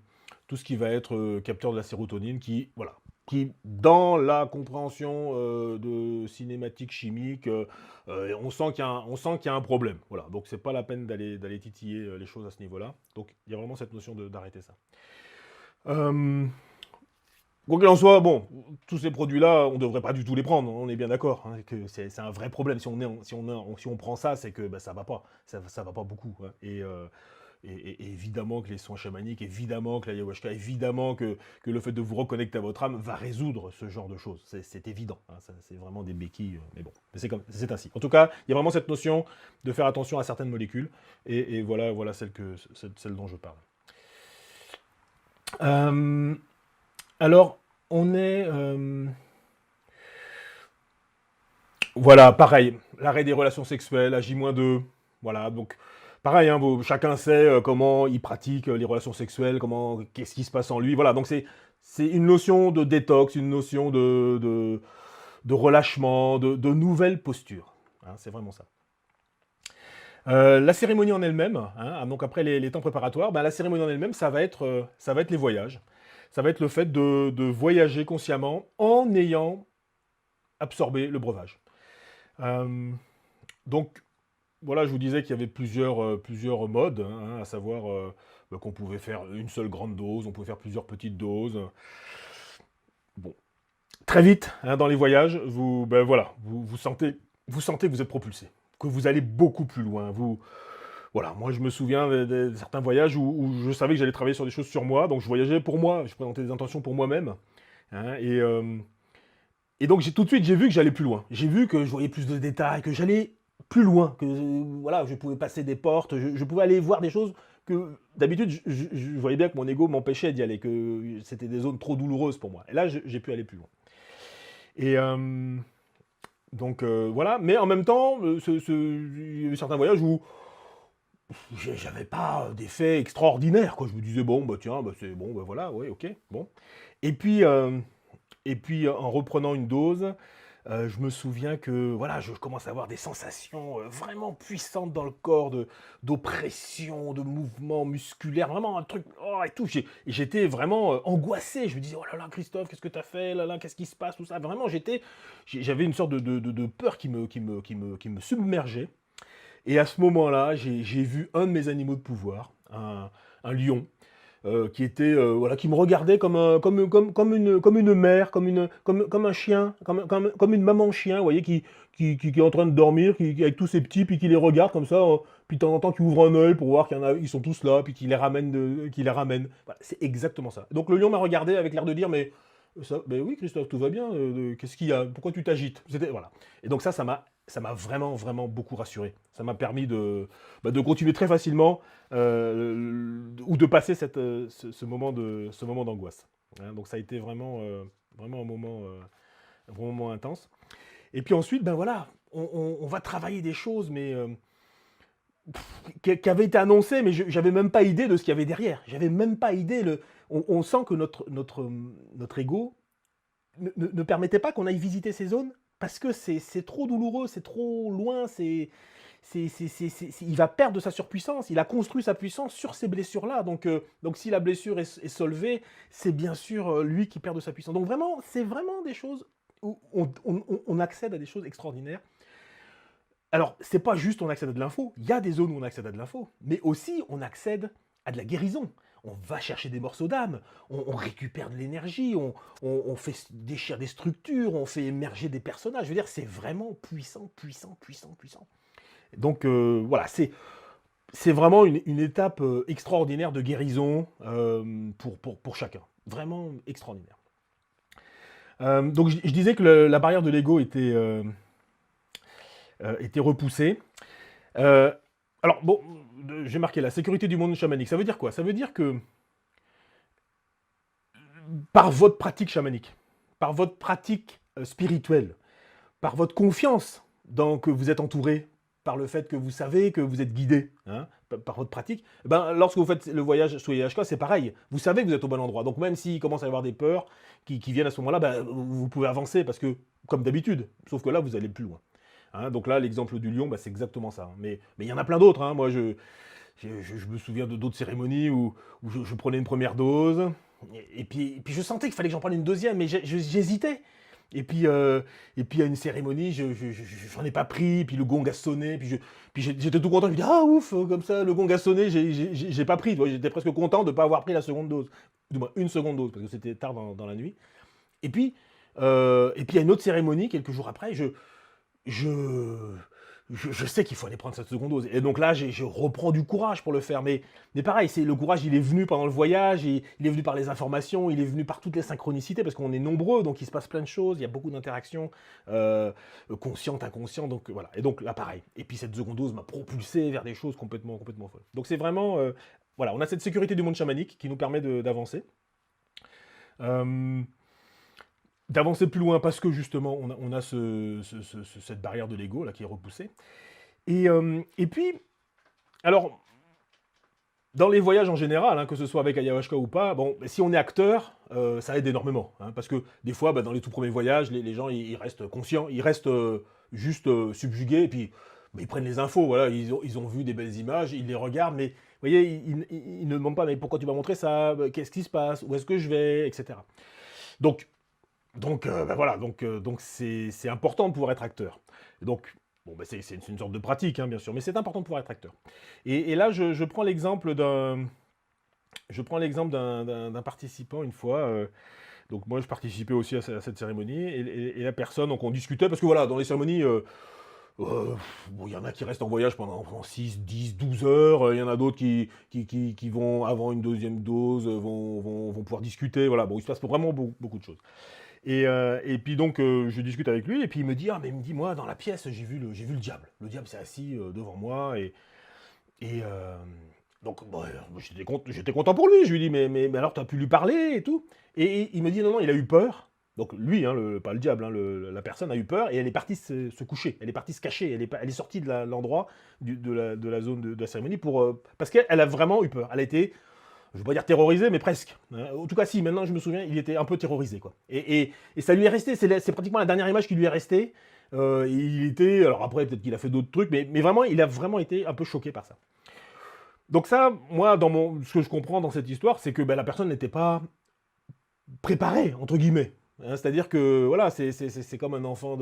capteur de la sérotonine, qui, voilà, qui, dans la compréhension de cinématique chimique, on sent qu'il y a un problème. Voilà, donc c'est pas la peine d'aller titiller les choses à ce niveau-là. Donc il y a vraiment cette notion d'arrêter ça. Euh, Quoi qu'il en soit, bon, tous ces produits-là, on ne devrait pas du tout les prendre, on est bien d'accord, hein, que c'est un vrai problème. Si on prend ça, c'est que bah, ça va pas, ça va pas beaucoup, hein. Et évidemment que les soins chamaniques, évidemment que l'ayahuasca, évidemment que le fait de vous reconnecter à votre âme va résoudre ce genre de choses. C'est évident, hein, c'est vraiment des béquilles, mais bon, c'est ainsi. En tout cas, il y a vraiment cette notion de faire attention à certaines molécules, et voilà celle dont je parle. Euh, alors, on est... voilà, pareil, l'arrêt des relations sexuelles, à J-2, voilà, donc pareil, hein, chacun sait comment il pratique les relations sexuelles, qu'est-ce qui se passe en lui, voilà, donc c'est une notion de détox, une notion de relâchement, de nouvelle posture, hein, c'est vraiment ça. La cérémonie en elle-même, hein, donc après les temps préparatoires, ben, la cérémonie en elle-même, ça va être les voyages. Ça va être le fait de voyager consciemment en ayant absorbé le breuvage. Donc, voilà, je vous disais qu'il y avait plusieurs modes, hein, à savoir qu'on pouvait faire une seule grande dose, on pouvait faire plusieurs petites doses. Bon, très vite, hein, dans les voyages, vous sentez que vous êtes propulsé, que vous allez beaucoup plus loin. Voilà, moi je me souviens de certains voyages où je savais que j'allais travailler sur des choses sur moi, donc je voyageais pour moi, je présentais des intentions pour moi-même, hein, et donc tout de suite j'ai vu que j'allais plus loin. J'ai vu que je voyais plus de détails, que j'allais plus loin, que voilà, je pouvais passer des portes, je pouvais aller voir des choses que d'habitude je voyais bien que mon ego m'empêchait d'y aller, que c'était des zones trop douloureuses pour moi. Et là j'ai pu aller plus loin. Et donc voilà, mais en même temps, il y a eu certains voyages où j'avais pas d'effet extraordinaire, quoi. Je me disais, bon, bah tiens, bah, c'est bon, bah voilà, ouais, ok, bon. Et puis, en reprenant une dose, je me souviens que voilà, je commence à avoir des sensations vraiment puissantes dans le corps, d'oppression, de mouvements musculaires, vraiment un truc, oh, et tout. J'étais vraiment angoissé. Je me disais, oh là là, Christophe, qu'est-ce que t'as fait? Là là, qu'est-ce qui se passe? Tout ça. Vraiment, j'avais une sorte de peur qui me submergeait. Et à ce moment-là, j'ai vu un de mes animaux de pouvoir, un lion, qui était voilà, qui me regardait comme une mère, comme un chien, comme une maman chien, vous voyez, qui est en train de dormir, avec tous ses petits, puis qui les regarde comme ça, puis de temps en temps qui ouvre un œil pour voir qu'il y en a, ils sont tous là, puis qui les ramène, Voilà, c'est exactement ça. Donc le lion m'a regardé avec l'air de dire, mais ça, ben oui, Christophe, tout va bien. Qu'est-ce qu'il y a? Pourquoi tu t'agites? Voilà. Et donc ça m'a vraiment, vraiment beaucoup rassuré. Ça m'a permis de continuer très facilement ou de passer ce moment d'angoisse. Hein, donc ça a été vraiment, vraiment un moment intense. Et puis ensuite, ben voilà, on va travailler des choses, mais qui avaient été annoncées, mais j'avais même pas idée de ce qu'il y avait derrière. J'avais même pas idée. On sent que notre ego ne permettait pas qu'on aille visiter ces zones parce que c'est trop douloureux, c'est trop loin, il va perdre de sa surpuissance. Il a construit sa puissance sur ces blessures-là. Donc si la blessure est solvée, c'est bien sûr lui qui perd de sa puissance. Donc vraiment, c'est vraiment des choses où on accède à des choses extraordinaires. Alors, c'est pas juste on accède à de l'info. Il y a des zones où on accède à de l'info, mais aussi on accède à de la guérison. On va chercher des morceaux d'âme, on récupère de l'énergie, on fait déchirer des structures, on fait émerger des personnages. Je veux dire, c'est vraiment puissant, puissant, puissant, puissant. Donc voilà, c'est vraiment une étape extraordinaire de guérison pour chacun. Vraiment extraordinaire. Donc je disais que la barrière de l'ego était repoussée. Alors bon, j'ai marqué la sécurité du monde chamanique. Ça veut dire quoi? Ça veut dire que par votre pratique chamanique, par votre pratique spirituelle, par votre confiance dans que vous êtes entouré, par le fait que vous savez que vous êtes guidé, hein, par votre pratique, ben, lorsque vous faites le voyage sous IHK, c'est pareil. Vous savez que vous êtes au bon endroit. Donc même s'il commence à y avoir des peurs qui viennent à ce moment-là, ben, vous pouvez avancer parce que, comme d'habitude, sauf que là, vous allez plus loin. Hein, donc là, l'exemple du lion, ben, c'est exactement ça. Mais il y en a plein d'autres. Hein. Moi, je me souviens d'autres cérémonies où je prenais une première dose, puis je sentais qu'il fallait que j'en parle une deuxième, mais j'hésitais. Et puis à une cérémonie, j'en ai pas pris, puis le gong a sonné, puis j'étais tout content, je me dis ah ouf, comme ça, le gong a sonné, j'ai pas pris, tu vois, j'étais presque content de pas avoir pris la seconde dose, du moins une seconde dose, parce que c'était tard dans la nuit. Et puis, et puis à une autre cérémonie, quelques jours après, je, je sais qu'il faut aller prendre cette seconde dose. Et donc là, je reprends du courage pour le faire. Mais pareil, le courage, il est venu pendant le voyage, il est venu par les informations, il est venu par toutes les synchronicités, parce qu'on est nombreux, donc il se passe plein de choses, il y a beaucoup d'interactions, conscientes, inconscientes, donc voilà. Et donc là, pareil. Et puis cette seconde dose m'a propulsé vers des choses complètement folles. Donc c'est vraiment... voilà, on a cette sécurité du monde chamanique qui nous permet d'avancer. D'avancer plus loin parce que justement on a cette barrière de l'ego là qui est repoussée. Et puis, alors, dans les voyages en général, hein, que ce soit avec ayahuasca ou pas, bon, si on est acteur, ça aide énormément. Hein, parce que des fois, dans les tout premiers voyages, les gens ils restent conscients, ils restent juste subjugués, et puis ils prennent les infos, voilà, ils ont vu des belles images, ils les regardent, mais vous voyez, ils ne demandent pas, mais pourquoi tu m'as montré ça, qu'est-ce qui se passe, où est-ce que je vais, etc. Donc voilà, donc c'est important de pouvoir être acteur. Et donc, bon, c'est une sorte de pratique, hein, bien sûr, mais c'est important de pouvoir être acteur. Et là, je prends l'exemple d'un participant une fois. Donc moi, je participais aussi à cette cérémonie, et la personne, donc on discutait, parce que voilà, dans les cérémonies, bon, il y en a qui restent en voyage pendant 6, 10, 12 heures, il y en a d'autres qui vont, avant une deuxième dose, vont pouvoir discuter, voilà, bon, il se passe vraiment beaucoup de choses. Et puis donc, je discute avec lui, et puis il me dit, moi, dans la pièce, j'ai vu le diable. Le diable s'est assis devant moi, et donc, bon, j'étais content pour lui. Je lui dis, mais alors, tu as pu lui parler et tout? Et il me dit, non, il a eu peur. Donc lui, hein, pas le diable, hein, la personne a eu peur, et elle est partie se coucher, elle est partie se cacher, elle est sortie de l'endroit, de la zone de la cérémonie, parce qu'elle a vraiment eu peur. Elle a été, je ne veux pas dire terrorisé, mais presque. En tout cas, si, maintenant je me souviens, il était un peu terrorisé, quoi. Et ça lui est resté, c'est pratiquement la dernière image qui lui est restée. Il était, alors après, peut-être qu'il a fait d'autres trucs, mais vraiment, il a vraiment été un peu choqué par ça. Donc ça, moi, ce que je comprends dans cette histoire, c'est que la personne n'était pas préparée, entre guillemets. Hein, c'est-à-dire que, voilà, c'est comme un enfant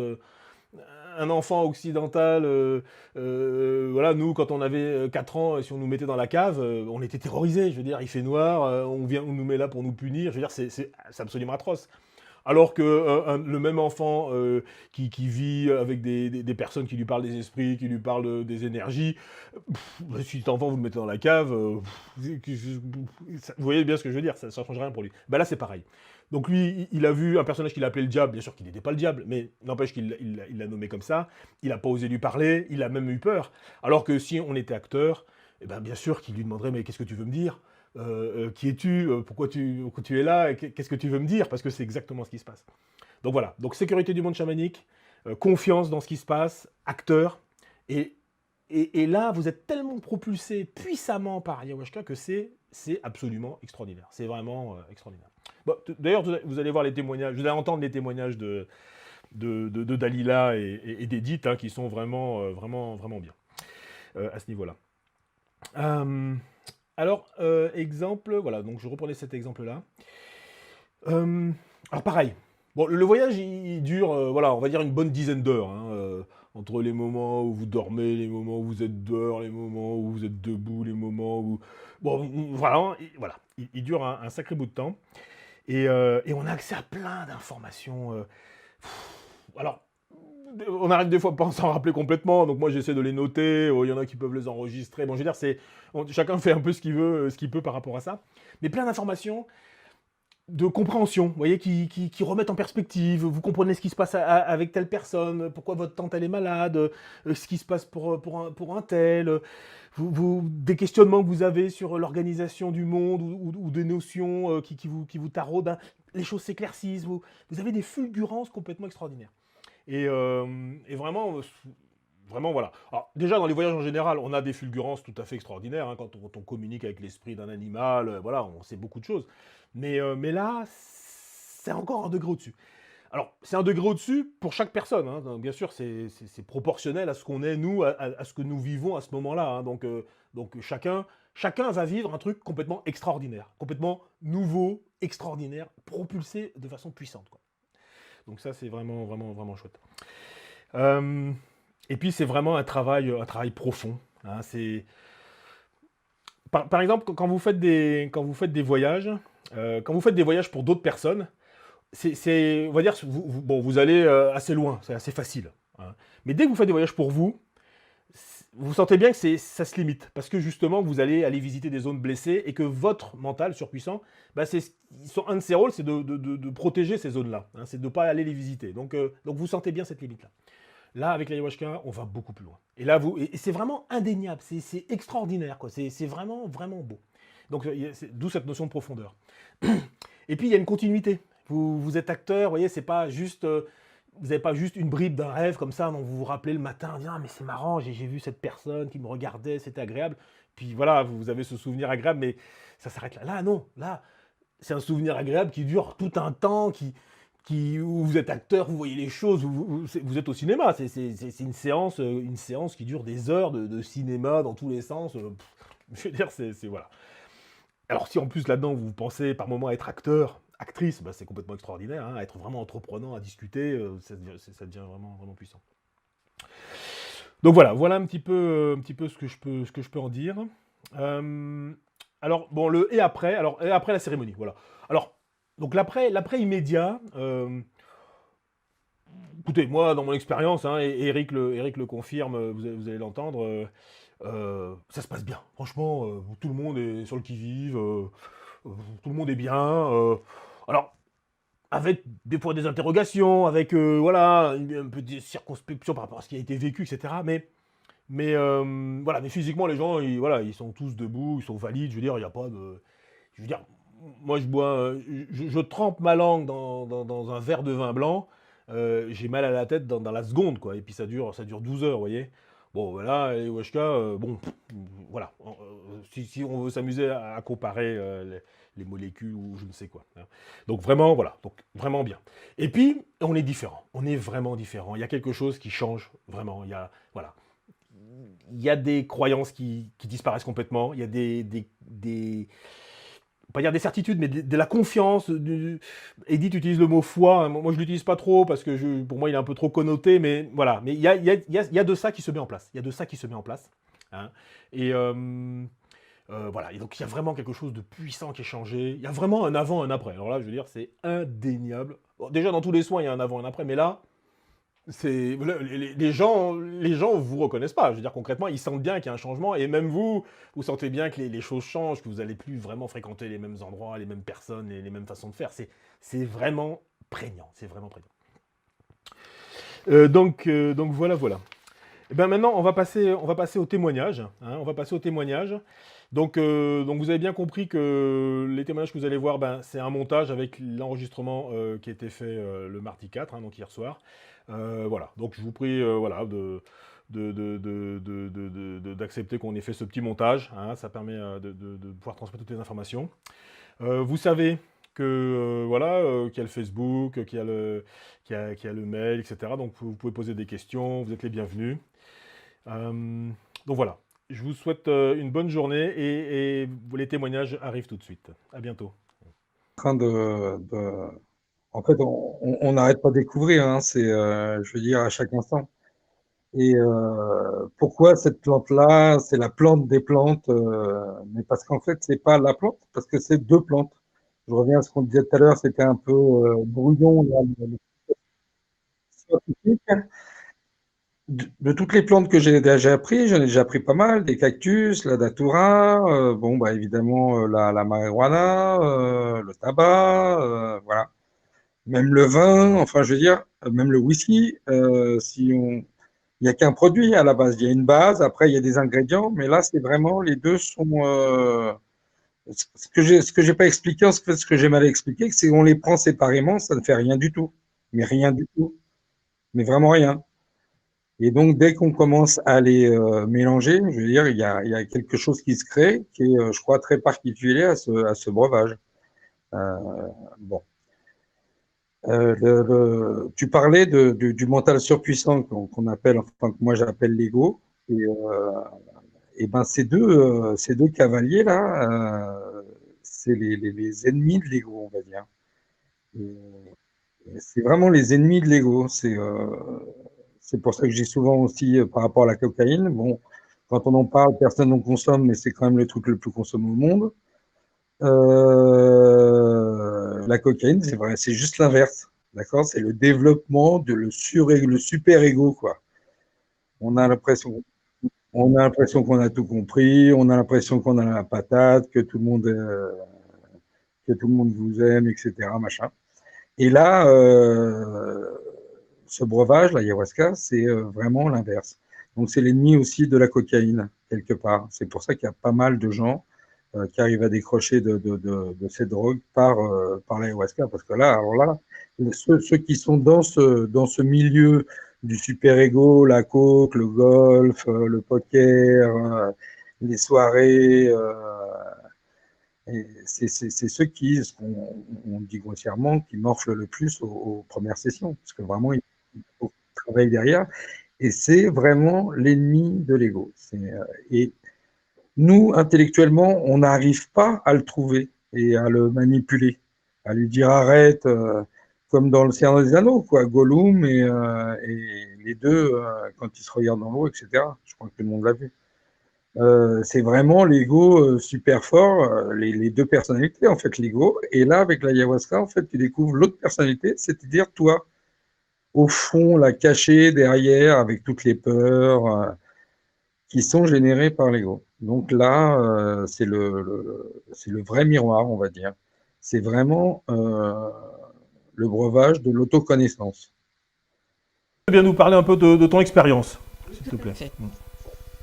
occidental, voilà, nous, quand on avait 4 ans, si on nous mettait dans la cave, on était terrorisés. Je veux dire, il fait noir, on nous met là pour nous punir. Je veux dire, c'est absolument atroce. Alors que le même enfant qui vit avec des personnes qui lui parlent des esprits, qui lui parlent des énergies, si cet enfant vous le mettez dans la cave, vous voyez bien ce que je veux dire, ça ne change rien pour lui. Là, c'est pareil. Donc lui, il a vu un personnage qu'il appelait le diable, bien sûr qu'il n'était pas le diable, mais n'empêche qu'il l'a nommé comme ça, il n'a pas osé lui parler, il a même eu peur. Alors que si on était acteur, bien sûr qu'il lui demanderait, mais qu'est-ce que tu veux me dire ? Qui es-tu? Pourquoi tu es là? Qu'est-ce que tu veux me dire? Parce que c'est exactement ce qui se passe. Donc voilà, donc sécurité du monde chamanique, confiance dans ce qui se passe, acteur, et là, vous êtes tellement propulsé puissamment par ayahuasca que c'est absolument extraordinaire. C'est vraiment extraordinaire. Bon, d'ailleurs, vous allez voir les témoignages, vous allez entendre les témoignages de Dalila et d'Edith, hein, qui sont vraiment bien à ce niveau-là. Alors, exemple, voilà, donc je reprenais cet exemple-là. Alors pareil, bon, le voyage, il dure, voilà, on va dire une bonne dizaine d'heures, hein, entre les moments où vous dormez, les moments où vous êtes dehors, les moments où vous êtes debout, les moments où... Bon, voilà, il dure un sacré bout de temps, et on a accès à plein d'informations. Alors, on arrive des fois pas à s'en rappeler complètement, donc moi j'essaie de les noter, il y en a qui peuvent les enregistrer, bon je veux dire, chacun fait un peu ce qu'il peut par rapport à ça, mais plein d'informations de compréhension, vous voyez, qui remettent en perspective, vous comprenez ce qui se passe avec telle personne, pourquoi votre tante elle est malade, ce qui se passe pour un tel, des questionnements que vous avez sur l'organisation du monde, ou des notions qui vous taraudent, les choses s'éclaircissent, vous avez des fulgurances complètement extraordinaires. Et vraiment, voilà. Alors, déjà, dans les voyages en général, on a des fulgurances tout à fait extraordinaires, hein, quand on communique avec l'esprit d'un animal, voilà, on sait beaucoup de choses. Mais là, c'est encore un degré au-dessus. Alors, c'est un degré au-dessus pour chaque personne, hein. Donc, bien sûr, c'est proportionnel à ce qu'on est, nous, à ce que nous vivons à ce moment-là, hein. Donc chacun chacun va vivre un truc complètement extraordinaire, complètement nouveau, extraordinaire, propulsé de façon puissante, quoi. Donc ça, c'est vraiment, vraiment, vraiment chouette. Euh, et puis, c'est vraiment un travail profond, hein. Par exemple, quand vous faites des voyages, quand vous faites des voyages pour d'autres personnes, on va dire, bon, vous allez assez loin, c'est assez facile, hein. Mais dès que vous faites des voyages pour vous, vous sentez bien que ça se limite, parce que justement, vous allez aller visiter des zones blessées et que votre mental surpuissant, bah, un de ses rôles, c'est de protéger ces zones-là, hein, c'est de ne pas aller les visiter. Donc vous sentez bien cette limite-là. Là, avec l'ayahuasca, on va beaucoup plus loin. Et là, et c'est vraiment indéniable, c'est extraordinaire, quoi. C'est vraiment, vraiment beau. Donc, d'où cette notion de profondeur. Et puis, il y a une continuité. Vous êtes acteur, vous voyez, c'est pas juste, vous n'avez pas juste une bribe d'un rêve comme ça, dont vous vous rappelez le matin, en disant, ah, mais c'est marrant, j'ai vu cette personne qui me regardait, c'était agréable. Puis voilà, vous avez ce souvenir agréable, mais ça s'arrête là. Là, non, là, c'est un souvenir agréable qui dure tout un temps, où vous êtes acteur, vous voyez les choses, vous êtes au cinéma. C'est une séance qui dure des heures de cinéma dans tous les sens. Je veux dire, voilà. Alors si en plus là-dedans vous pensez par moment être acteur, actrice, bah, c'est complètement extraordinaire, hein, être vraiment entreprenant, à discuter, ça devient vraiment, vraiment puissant. Donc voilà un petit peu ce que je peux en dire. Euh, alors bon, et après la cérémonie, voilà. Alors donc l'après immédiat. Écoutez, moi, dans mon expérience, hein, et Eric le confirme, vous allez l'entendre, ça se passe bien. Franchement, tout le monde est sur le qui-vive, tout le monde est bien. Alors, avec des fois des interrogations, avec voilà, un peu de circonspection par rapport à ce qui a été vécu, etc. Voilà, mais physiquement, les gens, voilà, ils sont tous debout, ils sont valides. Je veux dire, il n'y a pas de. Je veux dire, moi, je bois, je trempe ma langue dans un verre de vin blanc. J'ai mal à la tête dans la seconde, quoi. Et puis ça dure 12 heures, vous voyez. Bon, voilà, les Washka, bon, voilà. Si on veut s'amuser à comparer les molécules ou je ne sais quoi, hein. Donc vraiment, voilà. Donc vraiment bien. Et puis, on est différent. On est vraiment différent. Il y a quelque chose qui change, vraiment. Voilà. Il y a des croyances qui disparaissent complètement. Il y a pas dire des certitudes, mais de la confiance. Edith utilise le mot foi. Moi, je l'utilise pas trop parce que pour moi, il est un peu trop connoté. Mais voilà. Mais il y a de ça qui se met en place. Il y a de ça qui se met en place, hein. Et voilà. Et donc, il y a vraiment quelque chose de puissant qui est changé. Il y a vraiment un avant, un après. Alors là, je veux dire, c'est indéniable. Bon, déjà, dans tous les soins, il y a un avant, un après. Mais là, les gens vous reconnaissent pas. Je veux dire, concrètement, ils sentent bien qu'il y a un changement. Et même vous sentez bien que les choses changent, que vous allez plus vraiment fréquenter les mêmes endroits, les mêmes personnes, les mêmes façons de faire. C'est vraiment prégnant. C'est vraiment prégnant. Donc voilà, voilà. Et ben maintenant, on va passer au témoignage, hein, on va passer au témoignage. Donc vous avez bien compris que les témoignages que vous allez voir, ben, c'est un montage avec l'enregistrement qui a été fait le mardi 4, hein, donc hier soir. Voilà, donc je vous prie voilà, d'accepter qu'on ait fait ce petit montage, hein, ça permet de pouvoir transmettre toutes les informations. Vous savez que voilà, qu'il y a le Facebook, qu'il y a le mail, etc. Donc vous pouvez poser des questions, vous êtes les bienvenus. Donc voilà, je vous souhaite une bonne journée et les témoignages arrivent tout de suite. À bientôt. Train En fait, on n'arrête pas de découvrir, hein, je veux dire, à chaque instant. Et pourquoi cette plante-là, c'est la plante des plantes, mais parce qu'en fait, c'est pas la plante, parce que c'est deux plantes. Je reviens à ce qu'on disait tout à l'heure, c'était un peu brouillon, là, le scientifique. De toutes les plantes que j'ai déjà appris, j'en ai déjà appris pas mal, des cactus, la datura, bon, bah évidemment la marijuana, le tabac, voilà. Même le vin, enfin, je veux dire, même le whisky, il n'y a qu'un produit à la base. Il y a une base, après, il y a des ingrédients, mais là, c'est vraiment, les deux sont. Ce que j'ai pas expliqué, en fait, ce que j'ai mal expliqué, c'est qu'on les prend séparément, ça ne fait rien du tout. Mais rien du tout. Mais vraiment rien. Et donc, dès qu'on commence à les mélanger, je veux dire, il y a quelque chose qui se crée, qui est, je crois, très particulier à ce breuvage. Euh, bon. Tu parlais du mental surpuissant qu'on appelle, enfin que moi j'appelle l'ego. Et et ben ces deux cavaliers là, c'est les ennemis de l'ego, on va dire. C'est vraiment les ennemis de l'ego. C'est pour ça que je dis souvent aussi par rapport à la cocaïne. Bon, quand on en parle, personne n'en consomme, mais c'est quand même le truc le plus consommé au monde. La cocaïne, c'est vrai, c'est juste l'inverse. D'accord? C'est le développement de le super ego, quoi. On a l'impression, on a l'impression qu'on a tout compris, on a l'impression qu'on a la patate, que tout le monde vous aime, etc., machin. Et là, ce breuvage, l'ayahuasca, c'est vraiment l'inverse. Donc c'est l'ennemi aussi de la cocaïne, quelque part. C'est pour ça qu'il y a pas mal de gens qui arrivent à décrocher de cette drogue par l'ayahuasca. Parce que là, alors là, ceux qui sont dans ce milieu du super-ego, la coke, le golf, le poker, les soirées, c'est ceux qui, ce qu'on on dit grossièrement, qui morflent le plus aux premières sessions, parce que vraiment, il faut travailler derrière, et c'est vraiment l'ennemi de l'ego. Et nous, intellectuellement, on n'arrive pas à le trouver et à le manipuler, à lui dire arrête, comme dans le Seigneur des Anneaux, quoi, Gollum et les deux, quand ils se regardent dans l'eau, etc. Je crois que tout le monde l'a vu. C'est vraiment l'ego super fort, les deux personnalités, en fait, l'ego. Et là, avec l'ayahuasca, en fait, tu découvres l'autre personnalité, c'est-à-dire toi, au fond, la cachée derrière, avec toutes les peurs qui sont générées par l'ego. Donc là, c'est le vrai miroir, on va dire. C'est vraiment le breuvage de l'autoconnaissance. Tu viens nous parler un peu de ton expérience, s'il te plaît.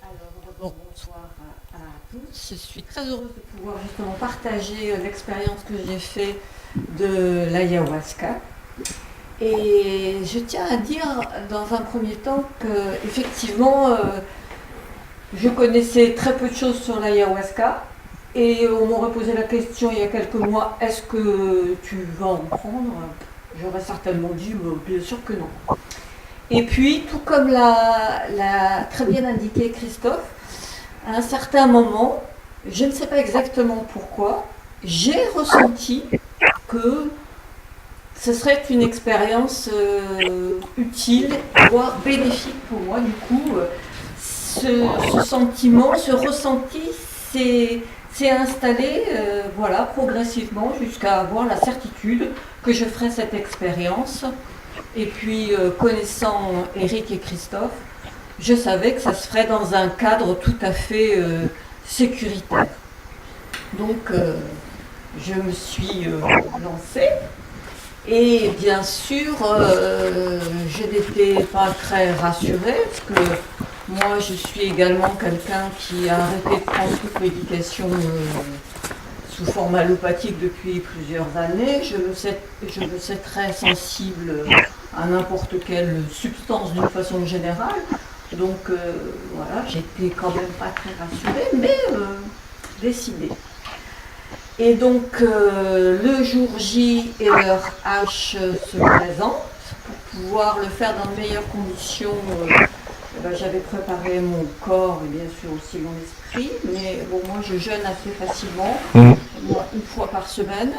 Alors, d'abord, bonsoir à tous. Je suis très heureuse de pouvoir justement partager l'expérience que j'ai faite de l'ayahuasca. Et je tiens à dire dans un premier temps que, effectivement, je connaissais très peu de choses sur l'ayahuasca. Et on m'aurait posé la question il y a quelques mois, est-ce que tu vas en prendre? J'aurais certainement dit, bien sûr que non. Et puis, tout comme l'a très bien indiqué Christophe, à un certain moment, je ne sais pas exactement pourquoi, j'ai ressenti que ce serait une expérience utile, voire bénéfique pour moi. Du coup, ce sentiment, ce ressenti s'est installé voilà, progressivement jusqu'à avoir la certitude que je ferais cette expérience. Et puis, connaissant Eric et Christophe, je savais que ça se ferait dans un cadre tout à fait sécuritaire. Donc, je me suis lancée. Et bien sûr, je n'étais pas très rassurée, parce que moi, je suis également quelqu'un qui a arrêté de prendre toute médication sous forme allopathique depuis plusieurs années. Je me sais très sensible à n'importe quelle substance d'une façon générale. Donc voilà, j'étais quand même pas très rassurée, mais décidée. Et donc le jour J et l'heure H se présentent. Pour pouvoir le faire dans de meilleures conditions, j'avais préparé mon corps et bien sûr aussi mon esprit. Mais bon, moi je jeûne assez facilement, moi, une fois par semaine.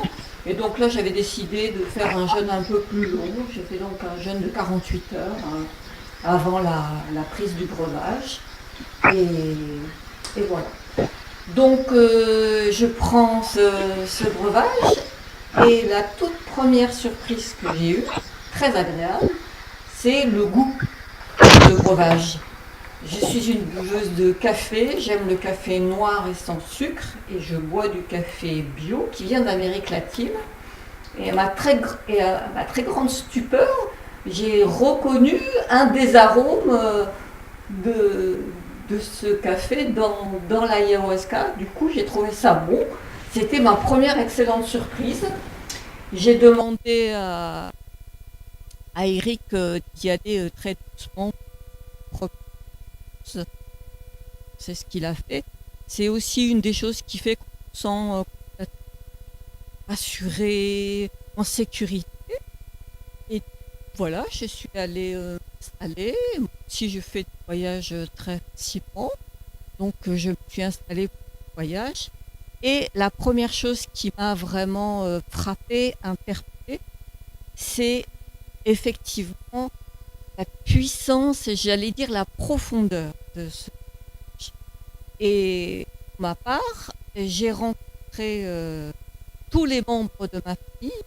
Et donc là j'avais décidé de faire un jeûne un peu plus long. J'ai fait donc un jeûne de 48 heures avant la prise du breuvage. Et voilà. Donc je prends ce breuvage et la toute première surprise que j'ai eue, très agréable, c'est le goût de breuvage. Je suis une buveuse de café, j'aime le café noir et sans sucre et je bois du café bio qui vient d'Amérique latine. Et à ma très grande stupeur, j'ai reconnu un des arômes de ce café dans l'ayahuasca. Du coup, j'ai trouvé ça bon. C'était ma première excellente surprise. J'ai demandé à Eric d'y aller très doucement. C'est ce qu'il a fait. C'est aussi une des choses qui fait qu'on se sent assuré, en sécurité. Et voilà, je suis allée m'installer. Si je fais des voyages très facilement, Donc, je me suis installée pour le voyage. Et la première chose qui m'a vraiment frappée, interpellée, c'est effectivement la puissance et j'allais dire la profondeur de ce voyage. Et pour ma part, j'ai rencontré tous les membres de ma famille,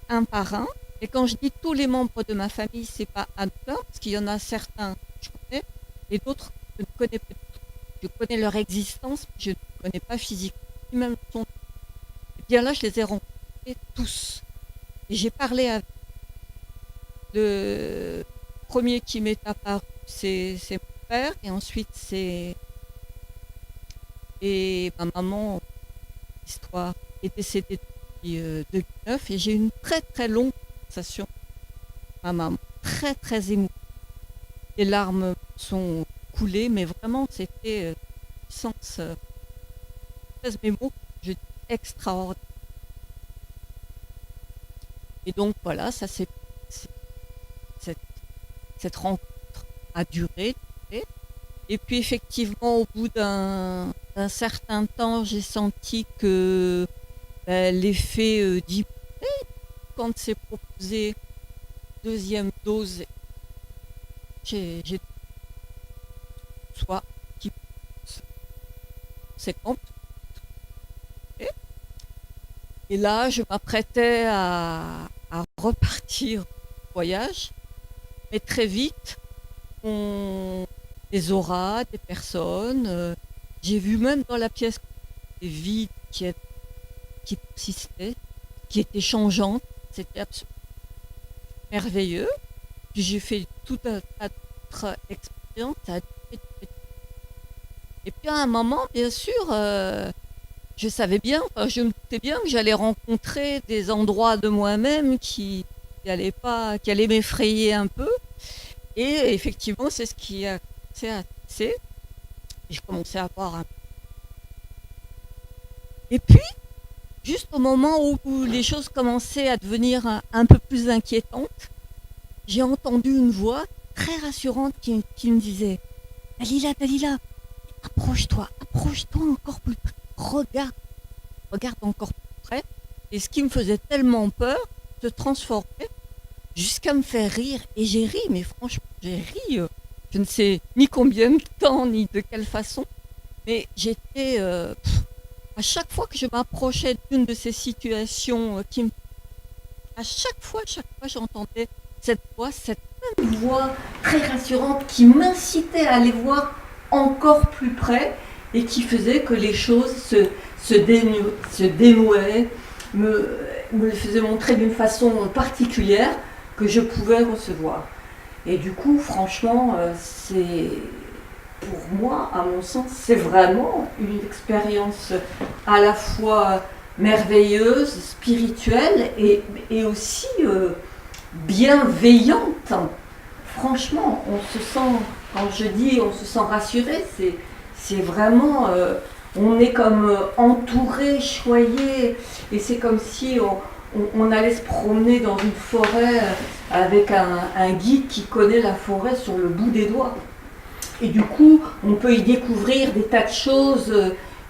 un par un. Et quand je dis tous les membres de ma famille, c'est pas anodin, parce qu'il y en a certains que je connais et d'autres que je ne connais pas du tout. Je connais leur existence, mais je ne les connais pas physiquement, ni même son nom. Et bien là, je les ai rencontrés tous. Et j'ai parlé avec le premier qui m'est apparu, c'est mon père, et ensuite c'est et ma maman, l'histoire est décédée depuis 2009, et j'ai eu une très très longue conversation avec ma maman, très très émouvante. Les larmes sont coulées, mais vraiment c'était puissance, mes mots, je dis extraordinaire. Et donc voilà, ça c'est cette rencontre a duré. Et puis effectivement, au bout d'un certain temps, j'ai senti que l'effet diminuait. Quand c'est proposé deuxième dose, j'ai soit qui conséquente. Et là, je m'apprêtais à repartir au voyage, mais très vite, des auras, des personnes. J'ai vu même dans la pièce des vides qui persistaient, qui étaient changeantes. C'était absolument merveilleux. Puis j'ai fait tout un tas d'autres expériences. Et puis à un moment, bien sûr, je savais bien, je me doutais bien que j'allais rencontrer des endroits de moi-même qui allaient m'effrayer un peu. Et effectivement, c'est ce qui a commencé à passer. J'ai commencé à voir un peu. Et puis, juste au moment où les choses commençaient à devenir un peu plus inquiétantes, j'ai entendu une voix très rassurante qui me disait « Dalila, approche-toi encore plus près, regarde encore plus près. » Et ce qui me faisait tellement peur se transformait jusqu'à me faire rire. Et j'ai ri, mais franchement, j'ai ri. Je ne sais ni combien de temps, ni de quelle façon. Mais j'étais... à chaque fois que je m'approchais d'une de ces situations à chaque fois, j'entendais cette même voix très rassurante qui m'incitait à aller voir encore plus près et qui faisait que les choses se dénouaient, me le faisait montrer d'une façon particulière que je pouvais recevoir. Et du coup, franchement, c'est pour moi, à mon sens, c'est vraiment une expérience à la fois merveilleuse, spirituelle et aussi bienveillante. Franchement, on se sent, quand je dis on se sent rassuré, c'est vraiment, on est comme entouré, choyé, et c'est comme si on allait se promener dans une forêt avec un guide qui connaît la forêt sur le bout des doigts. Et du coup, on peut y découvrir des tas de choses,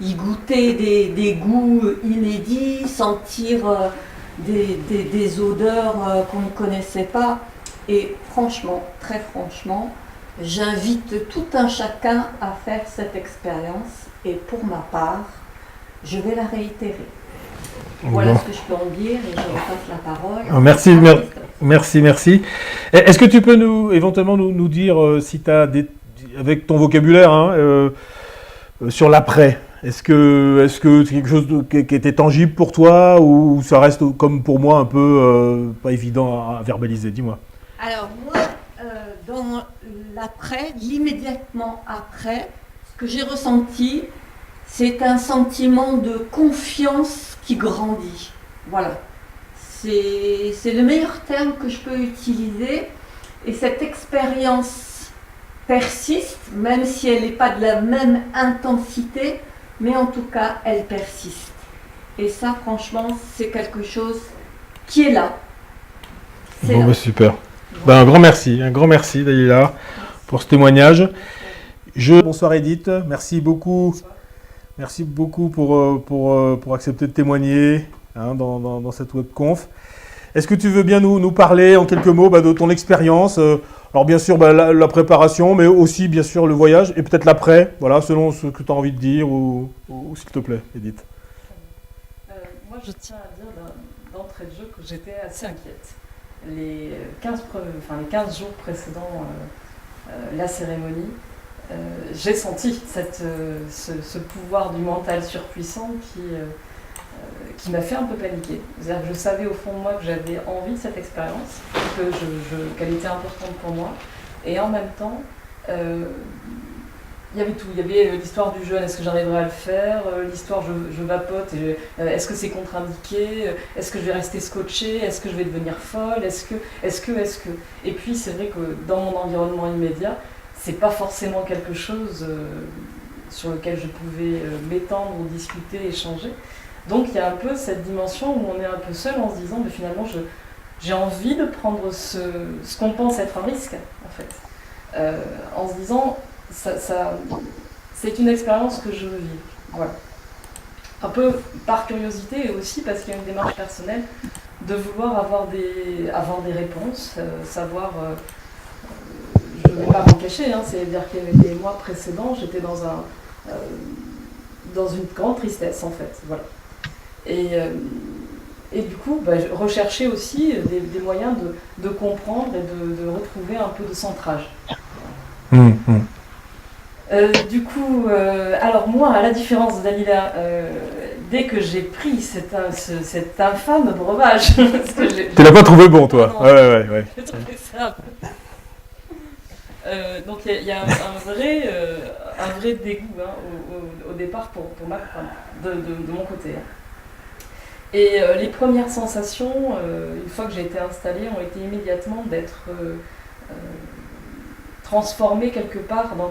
y goûter des goûts inédits, sentir des odeurs qu'on ne connaissait pas. Et franchement, très franchement, j'invite tout un chacun à faire cette expérience. Et pour ma part, je vais la réitérer. Voilà ce que je peux en dire et je repasse la parole. Merci. Est-ce que tu peux éventuellement nous dire si tu as avec ton vocabulaire sur l'après, est-ce que c'est quelque chose qui était tangible pour toi ou ça reste comme pour moi un peu pas évident à verbaliser? Dis-moi. Alors moi, dans l'après, l'immédiatement après, ce que j'ai ressenti, c'est un sentiment de confiance qui grandit. Voilà. C'est le meilleur terme que je peux utiliser. Et cette expérience persiste, même si elle n'est pas de la même intensité, mais en tout cas, elle persiste. Et ça, franchement, c'est quelque chose qui est là. Super. Un grand merci Dalila, pour ce témoignage. Bonsoir Edith, merci beaucoup. Merci beaucoup pour accepter de témoigner dans cette webconf. Est-ce que tu veux bien nous parler en quelques mots de ton expérience alors bien sûr la préparation, mais aussi bien sûr le voyage et peut-être l'après, voilà, selon ce que tu as envie de dire ou s'il te plaît, Edith. Moi je tiens à dire d'entrée de jeu que j'étais assez inquiète. Les 15 jours précédant la cérémonie, j'ai senti ce pouvoir du mental surpuissant qui m'a fait un peu paniquer. C'est-à-dire que je savais au fond de moi que j'avais envie de cette expérience, qu'elle était importante pour moi, et en même temps, il y avait tout. Il y avait l'histoire du jeûne, est-ce que j'arriverai à le faire, l'histoire je vapote, est-ce que c'est contre-indiqué, est-ce que je vais rester scotché, est-ce que je vais devenir folle, est-ce que... Et puis c'est vrai que dans mon environnement immédiat, c'est pas forcément quelque chose sur lequel je pouvais m'étendre ou discuter, échanger. Donc il y a un peu cette dimension où on est un peu seul en se disant mais finalement j'ai envie de prendre ce qu'on pense être un risque en fait. En se disant c'est une expérience que je veux vivre. Voilà. Un peu par curiosité et aussi parce qu'il y a une démarche personnelle de vouloir avoir des réponses, savoir... je ne vais pas m'en cacher, c'est-à-dire que les mois précédents, j'étais dans une grande tristesse en fait. Voilà. Et du coup, je recherchais aussi des moyens de comprendre et de retrouver un peu de centrage. Du coup, alors moi, à la différence de Dalila, dès que j'ai pris cet infâme breuvage... Tu l'as pas trouvé bon, toi? Non, ouais. J'ai trouvé ça un peu... donc il y a un vrai dégoût au départ pour ma de mon côté. Et les premières sensations, une fois que j'ai été installée, ont été immédiatement d'être transformée quelque part dans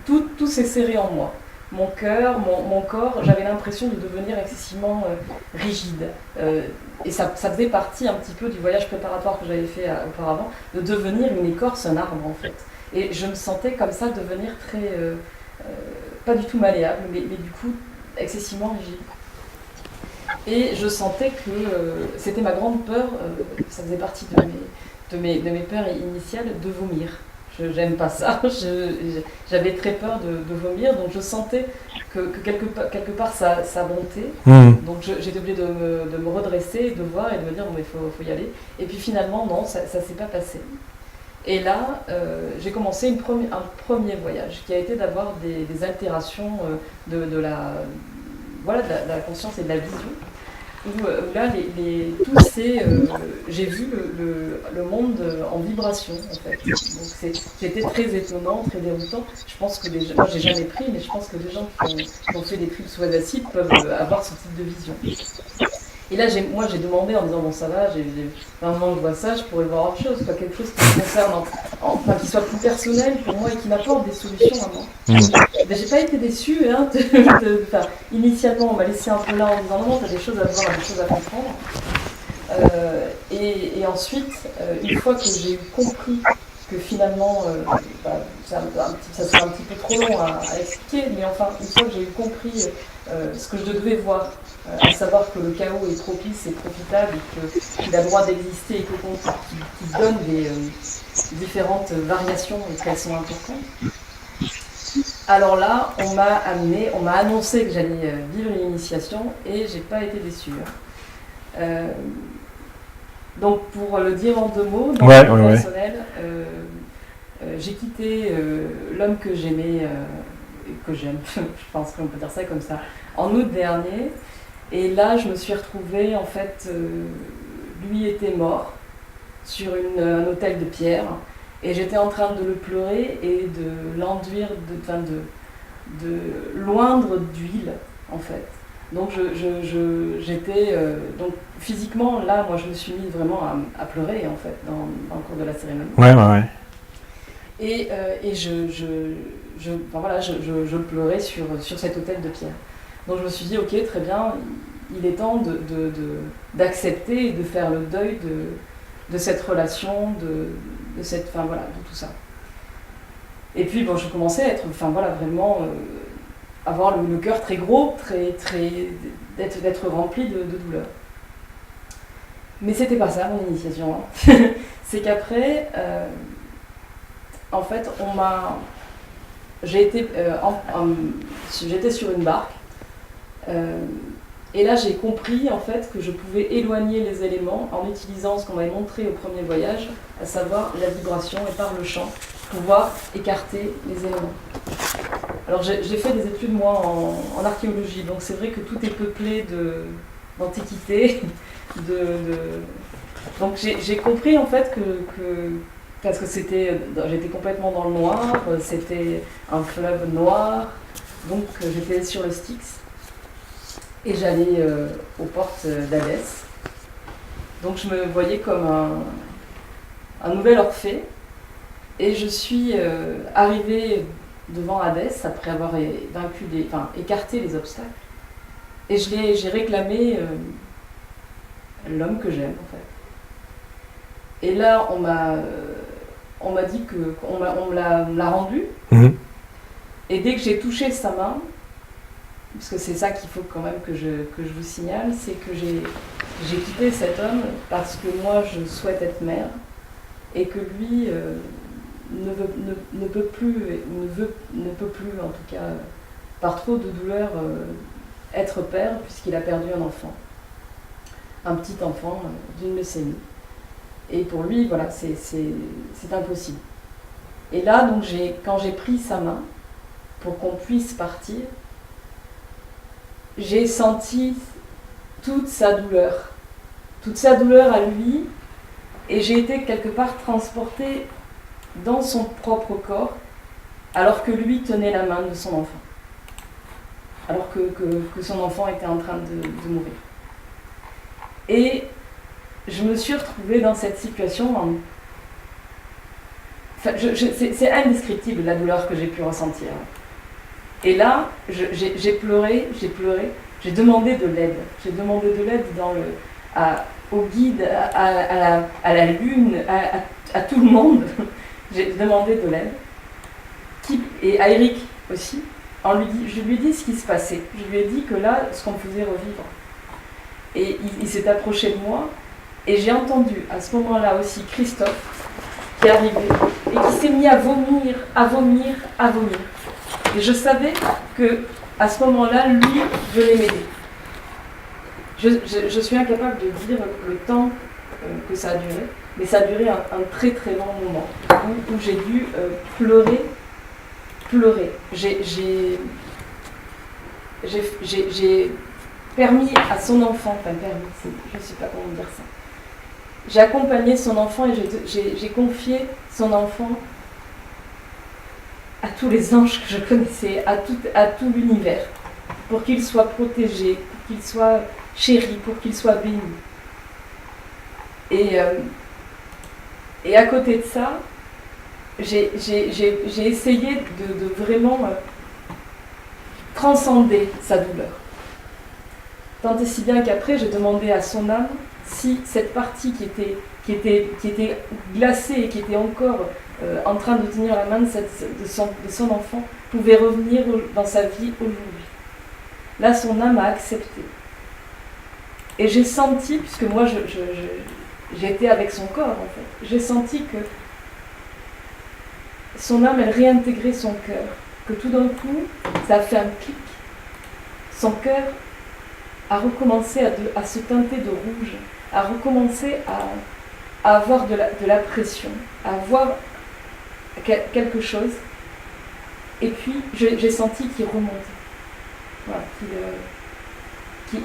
tout s'est serré en moi. Mon cœur, mon corps, j'avais l'impression de devenir excessivement rigide. Et ça faisait partie un petit peu du voyage préparatoire que j'avais fait auparavant, de devenir une écorce, un arbre en fait. Et je me sentais comme ça devenir très... pas du tout malléable, mais du coup excessivement rigide. Et je sentais que c'était ma grande peur, ça faisait partie de mes peurs initiales, de vomir. J'aime pas ça, j'avais très peur de vomir, donc je sentais que quelque part ça montait. Donc j'étais obligée de me redresser, de voir et de me dire non mais faut y aller. Et puis finalement non, ça s'est pas passé. Et là, j'ai commencé un premier voyage qui a été d'avoir des altérations de la conscience et de la vision. Où là, j'ai vu le monde en vibration en fait. Donc c'était très étonnant, très déroutant. Je pense que moi j'ai jamais pris, mais je pense que les gens qui ont fait des trips sous acide peuvent avoir ce type de vision. Et là, moi j'ai demandé en disant bon ça va, vraiment je vois ça, je pourrais voir autre chose, quoi, quelque chose qui me concerne, qui soit plus personnel pour moi et qui m'apporte des solutions à moi. Mais j'ai pas été déçue, initialement on m'a laissé un peu là en disant non, t'as des choses à voir, des choses à comprendre. Et ensuite, une fois que j'ai compris que finalement, ça serait un petit peu trop long à expliquer, mais enfin, une fois que j'ai compris ce que je devais voir, à savoir que le chaos est propice et profitable et qu'il a le droit d'exister et qu'il donne des différentes variations et qu'elles sont importantes. Alors là, on m'a annoncé que j'allais vivre l'initiation et j'ai pas été déçue. Donc pour le dire en 2 mots, dans le plan personnel, j'ai quitté l'homme que j'aimais, que j'aime, je pense qu'on peut dire ça comme ça, en août dernier. Et là, je me suis retrouvée, en fait, lui était mort sur un autel de pierre. Et j'étais en train de le pleurer et de l'enduire, de loindre d'huile, en fait. Donc j'étais... donc physiquement, là, moi, je me suis mis vraiment à pleurer, en fait, dans le cours de la cérémonie. Ouais. Et je pleurais sur cet autel de pierre. Donc je me suis dit, ok, très bien, il est temps d'accepter et de faire le deuil de cette relation, de tout ça. Et puis bon, je commençais à être, vraiment avoir le cœur très gros, d'être rempli de douleur. Mais c'était pas ça mon initiation. Hein. C'est qu'après, en fait, j'étais sur une barque. Et là, j'ai compris en fait que je pouvais éloigner les éléments en utilisant ce qu'on m'avait montré au premier voyage, à savoir la vibration et par le chant, pouvoir écarter les éléments. Alors j'ai fait des études moi en archéologie, donc c'est vrai que tout est peuplé d'antiquités. Donc j'ai compris en fait que parce que j'étais complètement dans le noir, c'était un fleuve noir, donc j'étais sur le Styx. Et j'allais aux portes d'Hadès. Donc je me voyais comme un nouvel Orphée. Et je suis arrivée devant Hadès après avoir écarté les obstacles. Et j'ai réclamé l'homme que j'aime en fait. Et là on m'a dit qu'on me l'a rendu. Mmh. Et dès que j'ai touché sa main, parce que c'est ça qu'il faut quand même que je vous signale, c'est que j'ai quitté cet homme parce que moi je souhaite être mère et que lui ne peut plus en tout cas par trop de douleur être père puisqu'il a perdu un petit enfant d'une leucémie. Et pour lui voilà c'est impossible. Et là donc quand j'ai pris sa main pour qu'on puisse partir, j'ai senti toute sa douleur à lui, et j'ai été quelque part transportée dans son propre corps, alors que lui tenait la main de son enfant, alors que son enfant était en train de mourir. Et je me suis retrouvée dans cette situation, c'est indescriptible la douleur que j'ai pu ressentir. Et là, j'ai pleuré, j'ai demandé de l'aide. J'ai demandé de l'aide au guide, à la lune, à tout le monde. J'ai demandé de l'aide. Et à Eric aussi. Je lui ai dit ce qui se passait. Je lui ai dit que là, ce qu'on me faisait revivre. Et il s'est approché de moi. Et j'ai entendu à ce moment-là aussi Christophe qui est arrivé et qui s'est mis à vomir. Et je savais qu'à ce moment-là, lui venait m'aider. Je suis incapable de dire le temps que ça a duré, mais ça a duré un très très long moment où j'ai dû pleurer. J'ai permis à son enfant, je ne sais pas comment dire ça. J'ai accompagné son enfant et j'ai confié son enfant à tous les anges que je connaissais, à tout l'univers, pour qu'il soit protégé, pour qu'il soit chéri, pour qu'il soit béni. Et à côté de ça, j'ai essayé de vraiment transcender sa douleur. Tant et si bien qu'après, j'ai demandé à son âme si cette partie qui était glacée et qui était encore en train de tenir la main de son enfant pouvait revenir dans sa vie aujourd'hui. Là, son âme a accepté. Et j'ai senti, puisque moi j'étais avec son corps en fait, j'ai senti que son âme, elle réintégrait son cœur. Que tout d'un coup, ça a fait un clic. Son cœur a recommencé à se teinter de rouge, a recommencé à avoir de la pression, à avoir quelque chose. Et puis, j'ai senti qu'il remontait. Voilà,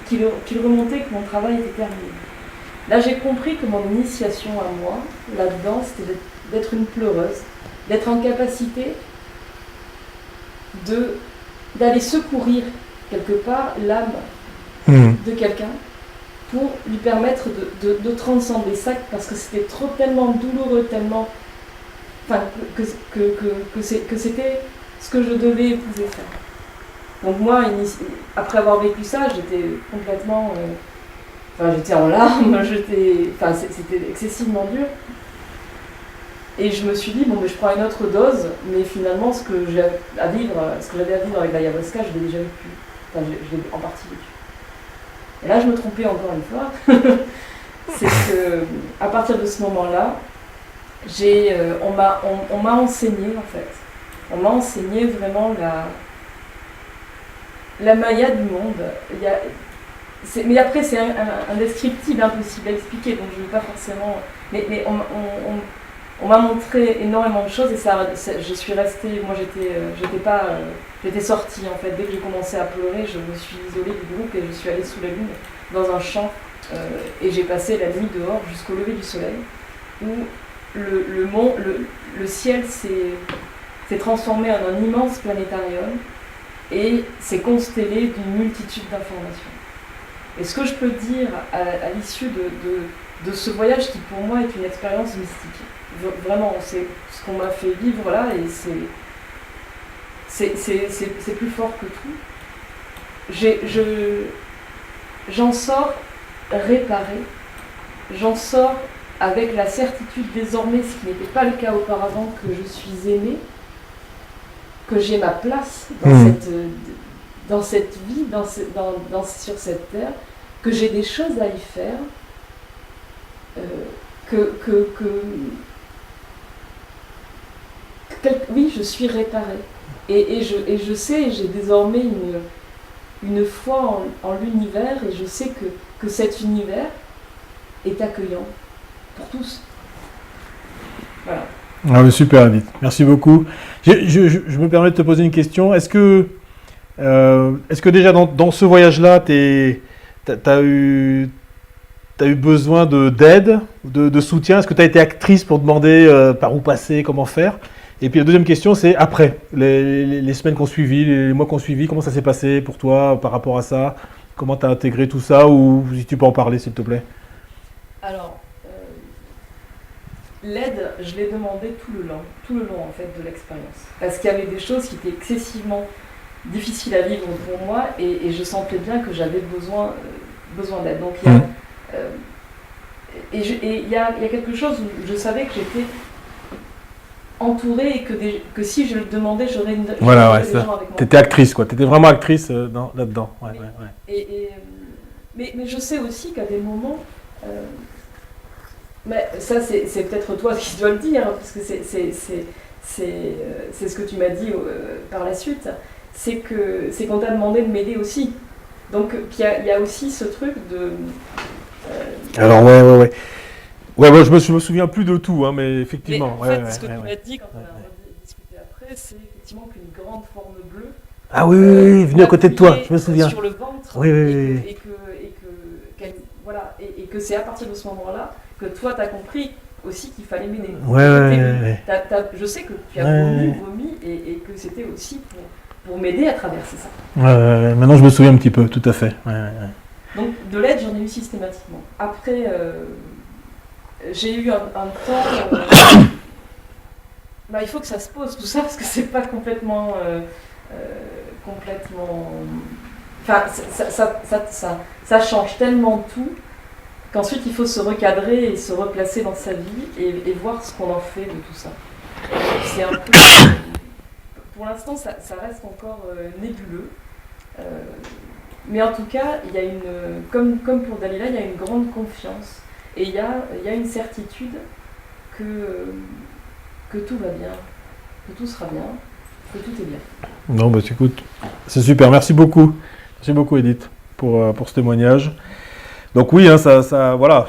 qu'il remontait, que mon travail était terminé. Là, j'ai compris que mon initiation à moi, là-dedans, c'était d'être une pleureuse, d'être en capacité d'aller secourir quelque part l'âme de quelqu'un pour lui permettre de transcender ça, parce que c'était tellement douloureux, tellement... Enfin, que c'était ce que je devais épouser faire. Donc moi, après avoir vécu ça, j'étais complètement... j'étais en larmes, c'était excessivement dur. Et je me suis dit, bon, mais je prends une autre dose, mais finalement, ce que j'avais à vivre avec l'ayahuasca, je l'ai déjà vécu. Enfin, je l'ai en partie vécu. Et là, je me trompais encore une fois. C'est que, à partir de ce moment-là, on m'a enseigné, en fait. On m'a enseigné vraiment la maya du monde. Mais après, c'est un descriptif impossible à expliquer, donc je ne veux pas forcément. Mais on m'a montré énormément de choses et je suis restée. Moi, j'étais sortie en fait. Dès que j'ai commencé à pleurer, je me suis isolée du groupe et je suis allée sous la lune dans un champ et j'ai passé la nuit dehors jusqu'au lever du soleil où le ciel s'est transformé en un immense planétarium et s'est constellé d'une multitude d'informations. Et ce que je peux dire à l'issue de ce voyage qui pour moi est une expérience mystique, vraiment c'est ce qu'on m'a fait vivre là et c'est plus fort que tout. J'en sors réparée, j'en sors avec la certitude désormais, ce qui n'était pas le cas auparavant, que je suis aimée, que j'ai ma place dans cette vie, sur cette terre, que j'ai des choses à y faire, oui, je suis réparée. Et je sais, j'ai désormais une foi en l'univers, et je sais que cet univers est accueillant pour tous. Voilà. Ah, mais super, Edith. Merci beaucoup. Je me permets de te poser une question. Est-ce que déjà dans ce voyage-là, t'as eu besoin d'aide, de soutien? Est-ce que tu as été actrice pour demander par où passer, comment faire? Et puis la deuxième question, c'est après, les semaines qu'on suivi, les mois qu'on suivi, comment ça s'est passé pour toi par rapport à ça? Comment tu as intégré tout ça? Ou si tu peux en parler, s'il te plaît. Alors, l'aide, je l'ai demandé tout le long en fait de l'expérience. Parce qu'il y avait des choses qui étaient excessivement difficiles à vivre pour moi et je sentais bien que j'avais besoin d'aide. Donc il y a quelque chose où je savais que j'étais entourée et que si je le demandais, j'aurais des gens avec moi. Tu étais actrice, quoi. Tu étais vraiment actrice là-dedans. Ouais. Mais je sais aussi qu'à des moments... mais ça, c'est peut-être toi qui dois le dire, parce que c'est ce que tu m'as dit par la suite, c'est qu'on t'a demandé de m'aider aussi. Donc il y a aussi ce truc de... Alors ouais. Ouais, moi je me souviens plus de tout, hein, mais effectivement. Mais en fait, ce que tu m'as dit quand on a discuté après, c'est effectivement qu'une grande forme bleue... Ah oui, venue à côté de toi, je me souviens. Sur le ventre, oui. Et que c'est à partir de ce moment-là que toi t'as compris aussi qu'il fallait m'aider. Ouais. Je sais que tu as vomi et que c'était aussi pour m'aider à traverser ça. Maintenant je me souviens un petit peu, tout à fait. Donc de l'aide j'en ai eu systématiquement. Après j'ai eu un temps... il faut que ça se pose tout ça parce que c'est pas complètement... Enfin, ça change tellement tout qu'ensuite il faut se recadrer et se replacer dans sa vie et voir ce qu'on en fait de tout ça. C'est un peu... Pour l'instant, ça reste encore nébuleux. Mais en tout cas, il y a comme pour Dalila, il y a une grande confiance. Et il y a une certitude que tout va bien, que tout sera bien, que tout est bien. Non, écoute, c'est super. Merci beaucoup. Merci beaucoup, Edith, pour ce témoignage. Donc oui, voilà.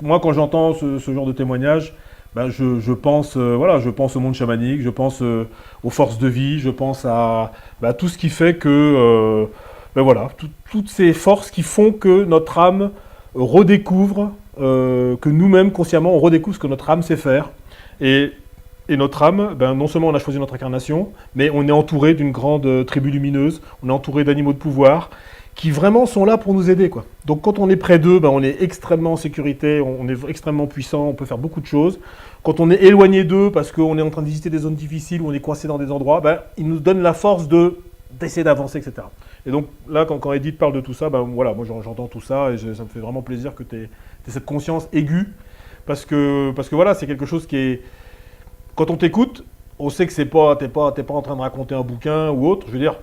Moi, quand j'entends ce genre de témoignage, je pense au monde chamanique, je pense aux forces de vie, je pense à tout ce qui fait que, toutes ces forces qui font que notre âme redécouvre, que nous-mêmes, consciemment, on redécouvre ce que notre âme sait faire. Et notre âme, non seulement on a choisi notre incarnation, mais on est entouré d'une grande tribu lumineuse, on est entouré d'animaux de pouvoir, qui vraiment sont là pour nous aider, quoi. Donc quand on est près d'eux, on est extrêmement en sécurité, on est extrêmement puissant, on peut faire beaucoup de choses. Quand on est éloigné d'eux, parce qu'on est en train de visiter des zones difficiles, ou on est coincé dans des endroits, ils nous donnent la force d'essayer d'avancer, etc. Et donc là, quand Edith parle de tout ça, moi j'entends tout ça, et ça me fait vraiment plaisir que tu aies cette conscience aiguë, parce que voilà, c'est quelque chose qui est... quand on t'écoute, on sait que t'es pas en train de raconter un bouquin ou autre. Je veux dire,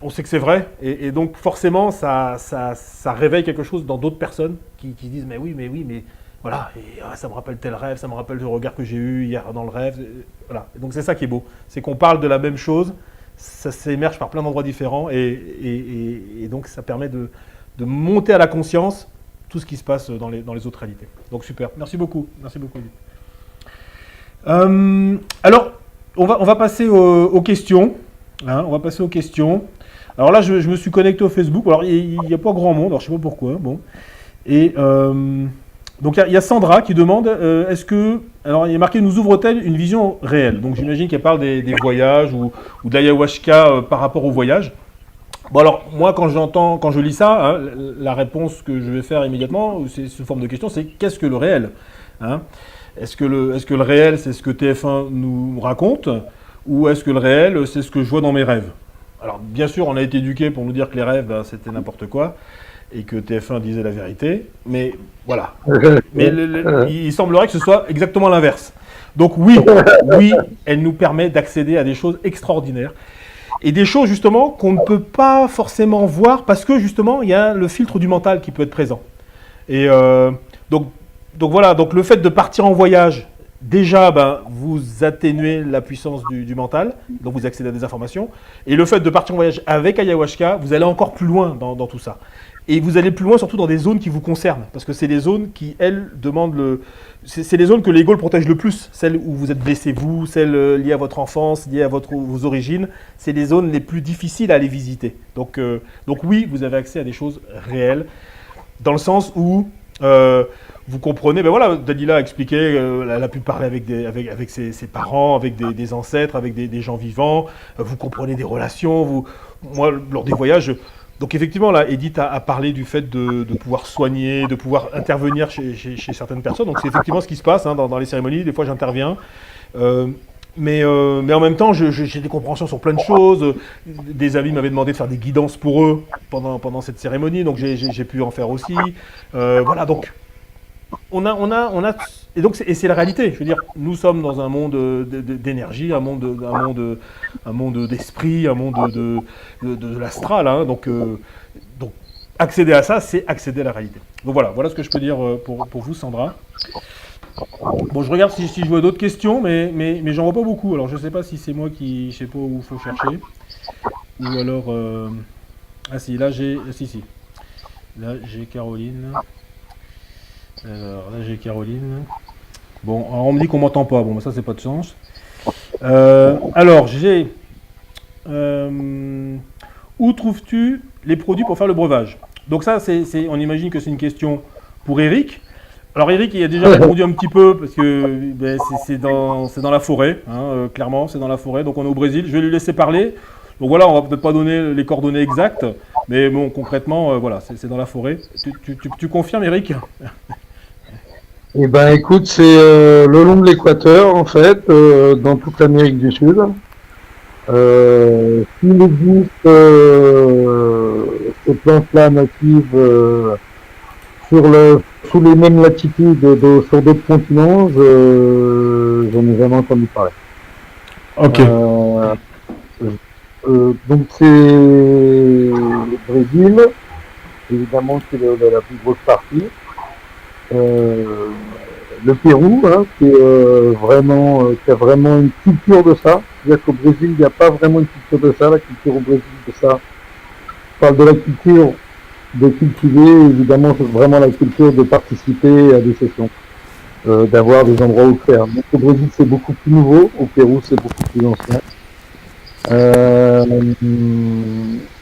on sait que c'est vrai. Et donc, forcément, ça réveille quelque chose dans d'autres personnes qui disent, mais oui, mais voilà, et, ça me rappelle tel rêve, ça me rappelle le regard que j'ai eu hier dans le rêve. Voilà. Et donc, c'est ça qui est beau. C'est qu'on parle de la même chose, ça s'émerge par plein d'endroits différents. Et donc, ça permet de monter à la conscience tout ce qui se passe dans les autres réalités. Donc, super. Merci beaucoup. Merci beaucoup, Edith. Alors, on va passer aux questions. Hein, on va passer aux questions. Alors là, je me suis connecté au Facebook. Alors, il n'y a pas grand monde. Alors, je ne sais pas pourquoi. Bon. Et donc, il y a Sandra qui demande est-ce que. Alors, il est marqué nous ouvre-t-elle une vision réelle? Donc, j'imagine qu'elle parle des voyages ou de l'ayahuasca par rapport aux voyages. Bon, alors, moi, quand je lis ça, hein, la réponse que je vais faire immédiatement, c'est sous forme de question, c'est qu'est-ce que le réel, hein? Est-ce que le réel, c'est ce que TF1 nous raconte, ou est-ce que le réel, c'est ce que je vois dans mes rêves? Alors, bien sûr, on a été éduqués pour nous dire que les rêves, c'était n'importe quoi, et que TF1 disait la vérité, mais voilà. Mais il semblerait que ce soit exactement l'inverse. Donc oui, elle nous permet d'accéder à des choses extraordinaires, et des choses, justement, qu'on ne peut pas forcément voir, parce que, justement, il y a le filtre du mental qui peut être présent. Et donc voilà, donc le fait de partir en voyage, déjà, vous atténuez la puissance du mental, donc vous accédez à des informations. Et le fait de partir en voyage avec ayahuasca, vous allez encore plus loin dans tout ça. Et vous allez plus loin surtout dans des zones qui vous concernent, parce que c'est des zones qui, elles, demandent c'est les zones que l'ego protège le plus, celles où vous êtes blessé vous, celles liées à votre enfance, liées à vos origines. C'est les zones les plus difficiles à aller visiter. Donc oui, vous avez accès à des choses réelles, dans le sens où vous comprenez, voilà, Dalila a expliqué, elle a pu parler avec ses parents, avec des ancêtres, avec des gens vivants, vous comprenez des relations, moi, lors des voyages, donc effectivement, là, Edith a parlé du fait de pouvoir soigner, de pouvoir intervenir chez certaines personnes, donc c'est effectivement ce qui se passe hein, dans les cérémonies, des fois j'interviens, mais en même temps, j'ai des compréhensions sur plein de choses. Des amis m'avaient demandé de faire des guidances pour eux pendant cette cérémonie, donc j'ai pu en faire aussi. Voilà, donc on a et donc c'est la réalité. Je veux dire, nous sommes dans un monde d'énergie, un monde d'esprit, un monde de l'astral. Hein, donc accéder à ça, c'est accéder à la réalité. Donc voilà ce que je peux dire pour vous, Sandra. Bon, je regarde si je vois d'autres questions, mais j'en vois pas beaucoup. Alors, je sais pas si c'est moi qui... Je sais pas où il faut chercher. Ou alors... Ah si, là j'ai... Si. Là, j'ai Caroline. Alors, là, j'ai Caroline. Bon, alors on me dit qu'on m'entend pas. Bon, ça, c'est pas de sens. Alors, j'ai... où trouves-tu les produits pour faire le breuvage? Donc ça, on imagine que c'est une question pour Eric. Alors Eric, il a déjà répondu un petit peu, parce que c'est dans la forêt, hein, clairement, c'est dans la forêt, donc on est au Brésil, je vais lui laisser parler. Donc voilà, on va peut-être pas donner les coordonnées exactes, mais bon, concrètement, voilà, c'est dans la forêt. Tu confirmes, Eric? Eh ben écoute, c'est le long de l'équateur, en fait, dans toute l'Amérique du Sud. S'il existe ces plantes-là natives sous les mêmes latitudes sur d'autres continents, j'en ai jamais entendu parler. Ok. Donc c'est le Brésil, évidemment c'est la plus grosse partie. Le Pérou, hein, qui a vraiment une culture de ça. C'est-à-dire qu'au Brésil, il n'y a pas vraiment une culture de ça. La culture au Brésil, de ça. Je parle de la culture de cultiver, évidemment, c'est vraiment la culture de participer à des sessions, d'avoir des endroits où faire. Donc au Brésil, c'est beaucoup plus nouveau. Au Pérou, c'est beaucoup plus ancien.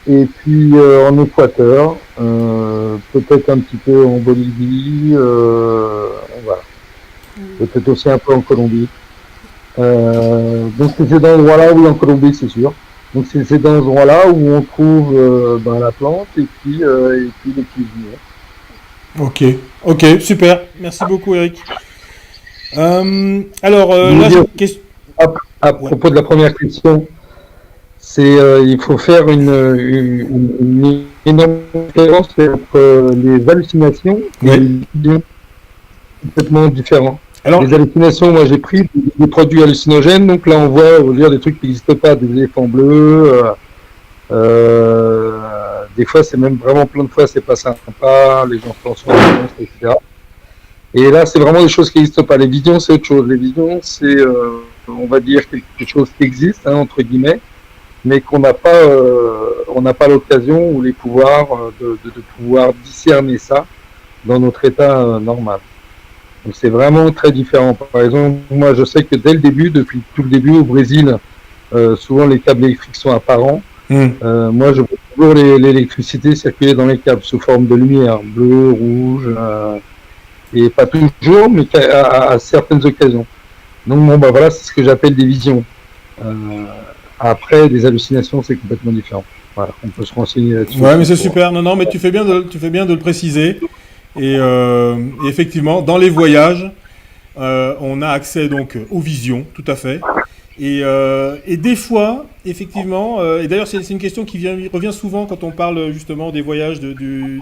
Et puis en Équateur, peut-être un petit peu en Bolivie, voilà. Peut-être aussi un peu en Colombie. Donc c'est ces endroits-là, oui, en Colombie, c'est sûr. Donc c'est ces endroits-là où on trouve la plante et puis les cuisiniers. Ok, super. Merci beaucoup, Eric. Alors, là, j'ai une question. À propos de la première question, il faut faire une énorme différence entre les hallucinations et les visions complètement différents. Alors, Les hallucinations, moi j'ai pris des produits hallucinogènes, donc là on voit des trucs qui n'existent pas, des éléphants bleus, des fois c'est même vraiment plein de fois c'est pas sympa, les gens pensent à des monstres, etc. Et là c'est vraiment des choses qui n'existent pas. Les visions c'est autre chose, les visions c'est on va dire quelque chose qui existe, hein, entre guillemets, mais qu'on n'a pas, on n'a pas l'occasion ou les pouvoirs de pouvoir discerner ça dans notre état normal. Donc c'est vraiment très différent. Par exemple, moi je sais que dès le début, depuis tout le début au Brésil, souvent les câbles électriques sont apparents. Moi je vois toujours l'électricité circuler dans les câbles sous forme de lumière, bleu, rouge, et pas toujours, mais à certaines occasions. Donc bon bah voilà, c'est ce que j'appelle des visions. Après, des hallucinations, c'est complètement différent. Voilà, on peut se renseigner là-dessus. ouais, mais c'est super. Non, non, mais tu fais bien de le préciser. Et effectivement, dans les voyages, on a accès donc aux visions, tout à fait. Et des fois, effectivement, et d'ailleurs c'est une question qui revient souvent quand on parle justement des voyages du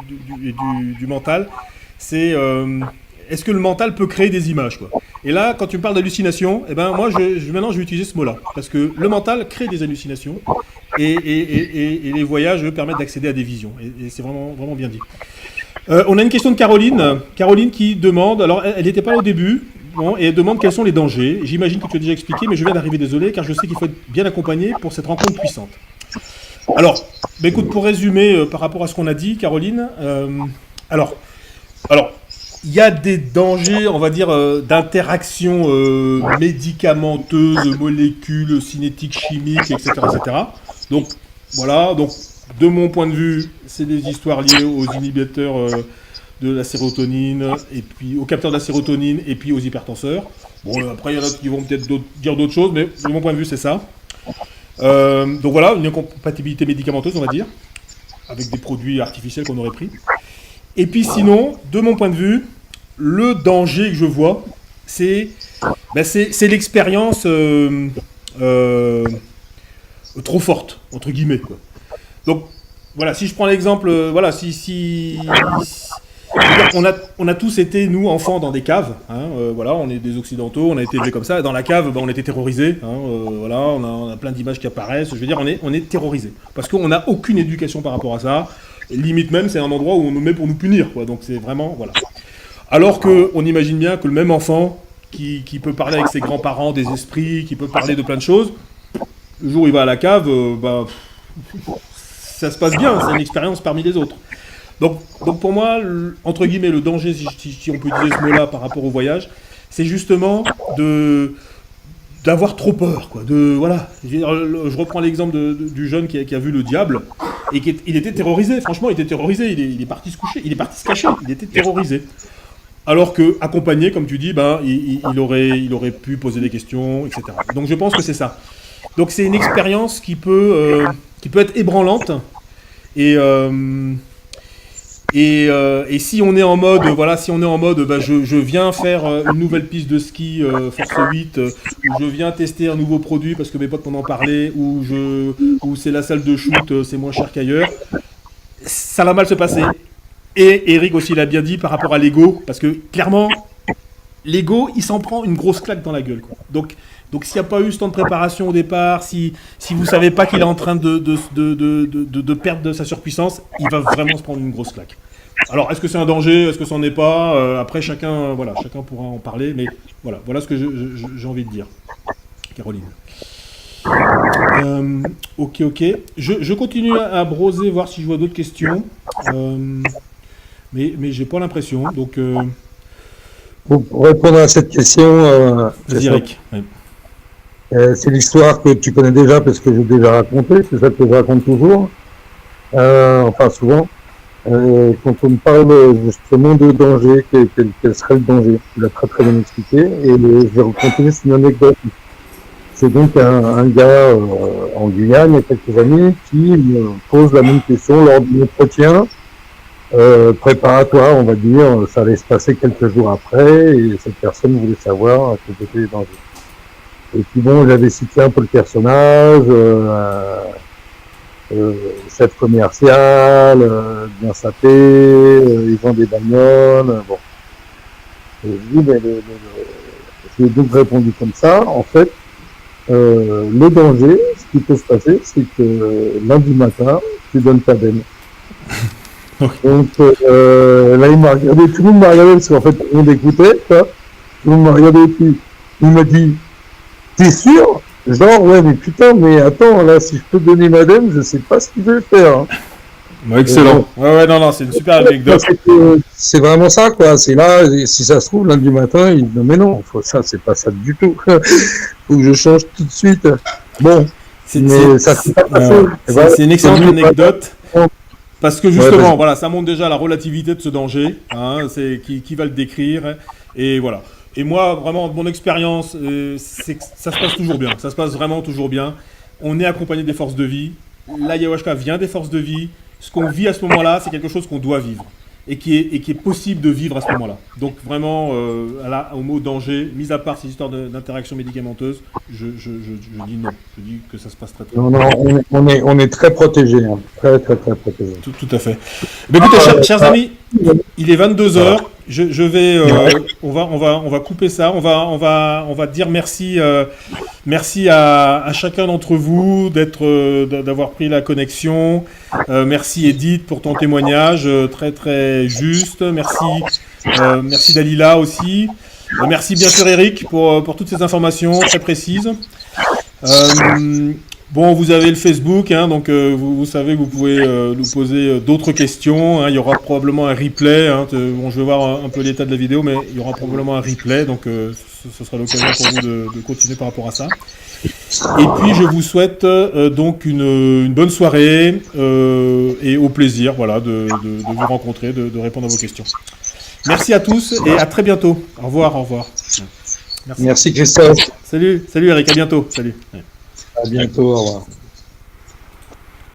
mental, c'est est-ce que le mental peut créer des images, quoi. Et là, quand tu me parles d'hallucination, eh ben moi maintenant je vais utiliser ce mot-là, parce que le mental crée des hallucinations et les voyages permettent d'accéder à des visions. Et c'est vraiment, vraiment bien dit. On a une question de Caroline. Caroline qui demande, alors elle n'était pas là au début, bon, et elle demande quels sont les dangers. J'imagine que tu as déjà expliqué, mais je viens d'arriver, désolé, car je sais qu'il faut être bien accompagné pour cette rencontre puissante. Alors, bah écoute, pour résumer par rapport à ce qu'on a dit, Caroline, alors, il y a des dangers, on va dire, d'interaction médicamenteuse, molécules, cinétiques, chimiques, etc., etc. Donc, voilà, donc, de mon point de vue, c'est des histoires liées aux inhibiteurs de la sérotonine, et puis aux capteurs de la sérotonine, et puis aux hypertenseurs. Bon, après, il y en a qui vont peut-être dire d'autres choses, mais de mon point de vue, c'est ça. Donc voilà, une incompatibilité médicamenteuse, on va dire, avec des produits artificiels qu'on aurait pris. Et puis sinon, de mon point de vue, le danger que je vois, c'est l'expérience trop forte, entre guillemets, quoi. Donc, voilà, si je prends l'exemple, voilà, on a tous été, nous, enfants, dans des caves, hein, voilà, on est des Occidentaux, on a été élevés comme ça, dans la cave, on était terrorisés, hein, voilà, on a plein d'images qui apparaissent, je veux dire, on est terrorisés, parce qu'on n'a aucune éducation par rapport à ça, et limite même, c'est un endroit où on nous met pour nous punir, quoi, donc c'est vraiment, voilà. Alors qu'on imagine bien que le même enfant, qui peut parler avec ses grands-parents, des esprits, qui peut parler de plein de choses, le jour où il va à la cave, ça se passe bien, c'est une expérience parmi les autres. Donc pour moi, entre guillemets, le danger, si on peut utiliser ce mot-là par rapport au voyage, c'est justement d'avoir trop peur, quoi. Voilà. Je reprends l'exemple du jeune qui a vu le diable et il était terrorisé. Franchement, il était terrorisé. Il est parti se coucher, il est parti se cacher. Il était terrorisé. Alors que accompagné, comme tu dis, il aurait pu poser des questions, etc. Donc je pense que c'est ça. Donc c'est une expérience qui peut être ébranlante et si on est en mode, je viens faire une nouvelle piste de ski Force 8, ou je viens tester un nouveau produit parce que mes potes m'en ont parlé, ou c'est la salle de shoot, c'est moins cher qu'ailleurs, ça va mal se passer. Et Eric aussi l'a bien dit par rapport à l'ego, parce que clairement, l'ego, il s'en prend une grosse claque dans la gueule, quoi. Donc s'il n'y a pas eu ce temps de préparation au départ, si vous ne savez pas qu'il est en train de perdre de sa surpuissance, il va vraiment se prendre une grosse claque. Alors, est-ce que c'est un danger? Est-ce que ça n'en est pas? Après, chacun pourra en parler, mais voilà ce que j'ai envie de dire. Caroline. Ok. Je continue à browser, voir si je vois d'autres questions. Mais j'ai pas l'impression, donc... Pour répondre à cette question, Eric. C'est l'histoire que tu connais déjà parce que j'ai déjà raconté, c'est ça que je raconte toujours, enfin souvent. Quand on me parle justement de danger, quel serait le danger? Tu l'as très très bien expliqué, et je vais raconter une anecdote. C'est donc un gars en Guyane il y a quelques années qui me pose la même question lors d'un entretien préparatoire, on va dire. Ça allait se passer quelques jours après, et cette personne voulait savoir quels étaient les dangers. Et puis bon, j'avais cité un peu le personnage, chef commercial, bien sapé, ils vendent des bagnoles, bon. Et je dis, mais j'ai donc répondu comme ça. En fait, le danger, ce qui peut se passer, c'est que lundi matin, tu donnes ta benne. Donc là, il m'a regardé, tout le monde m'a regardé, parce qu'en fait, tout le monde écoutait, quoi. Tout le monde m'a regardé, puis il m'a dit, t'es sûr? Genre, ouais, mais putain, mais attends, là, si je peux donner madame, je sais pas ce qu'il veut faire. Hein. Bah, excellent. Ouais, non, c'est une super anecdote. C'est vraiment ça, quoi. C'est là, si ça se trouve, lundi matin, il dit, non, mais non, ça, c'est pas ça du tout. Faut que je change tout de suite. Bon. Mais ça s'est pas passé. C'est une excellente anecdote. Parce que justement, voilà, ça montre déjà la relativité de ce danger. Hein, c'est qui va le décrire. Et voilà. Et moi, vraiment, de mon expérience, c'est que ça se passe toujours bien. Ça se passe vraiment toujours bien. On est accompagné des forces de vie. L'ayahuasca vient des forces de vie. Ce qu'on vit à ce moment-là, c'est quelque chose qu'on doit vivre. Et qui est possible de vivre à ce moment-là. Donc vraiment, au mot danger, mis à part ces histoires d'interaction médicamenteuse, je dis non. Je dis que ça se passe très très bien. Non, on est très protégés. Hein. Très protégés. Tout à fait. Mais écoutez, chers amis, il est 22h. Je vais, on va couper ça. On va dire merci, merci à chacun d'entre vous d'avoir pris la connexion. Merci Edith pour ton témoignage très très juste. Merci Dalila aussi. Merci bien sûr Eric pour toutes ces informations très précises. Bon, vous avez le Facebook, hein, donc vous savez que vous pouvez nous poser d'autres questions. Hein, il y aura probablement un replay. Hein, bon, je vais voir un peu l'état de la vidéo, mais il y aura probablement un replay, donc ce sera l'occasion pour vous de continuer par rapport à ça. Et puis, je vous souhaite donc une bonne soirée et au plaisir, voilà, de vous rencontrer, de répondre à vos questions. Merci à tous et à très bientôt. Au revoir. Merci Christophe. Salut Eric, à bientôt. Salut. À bientôt, au revoir.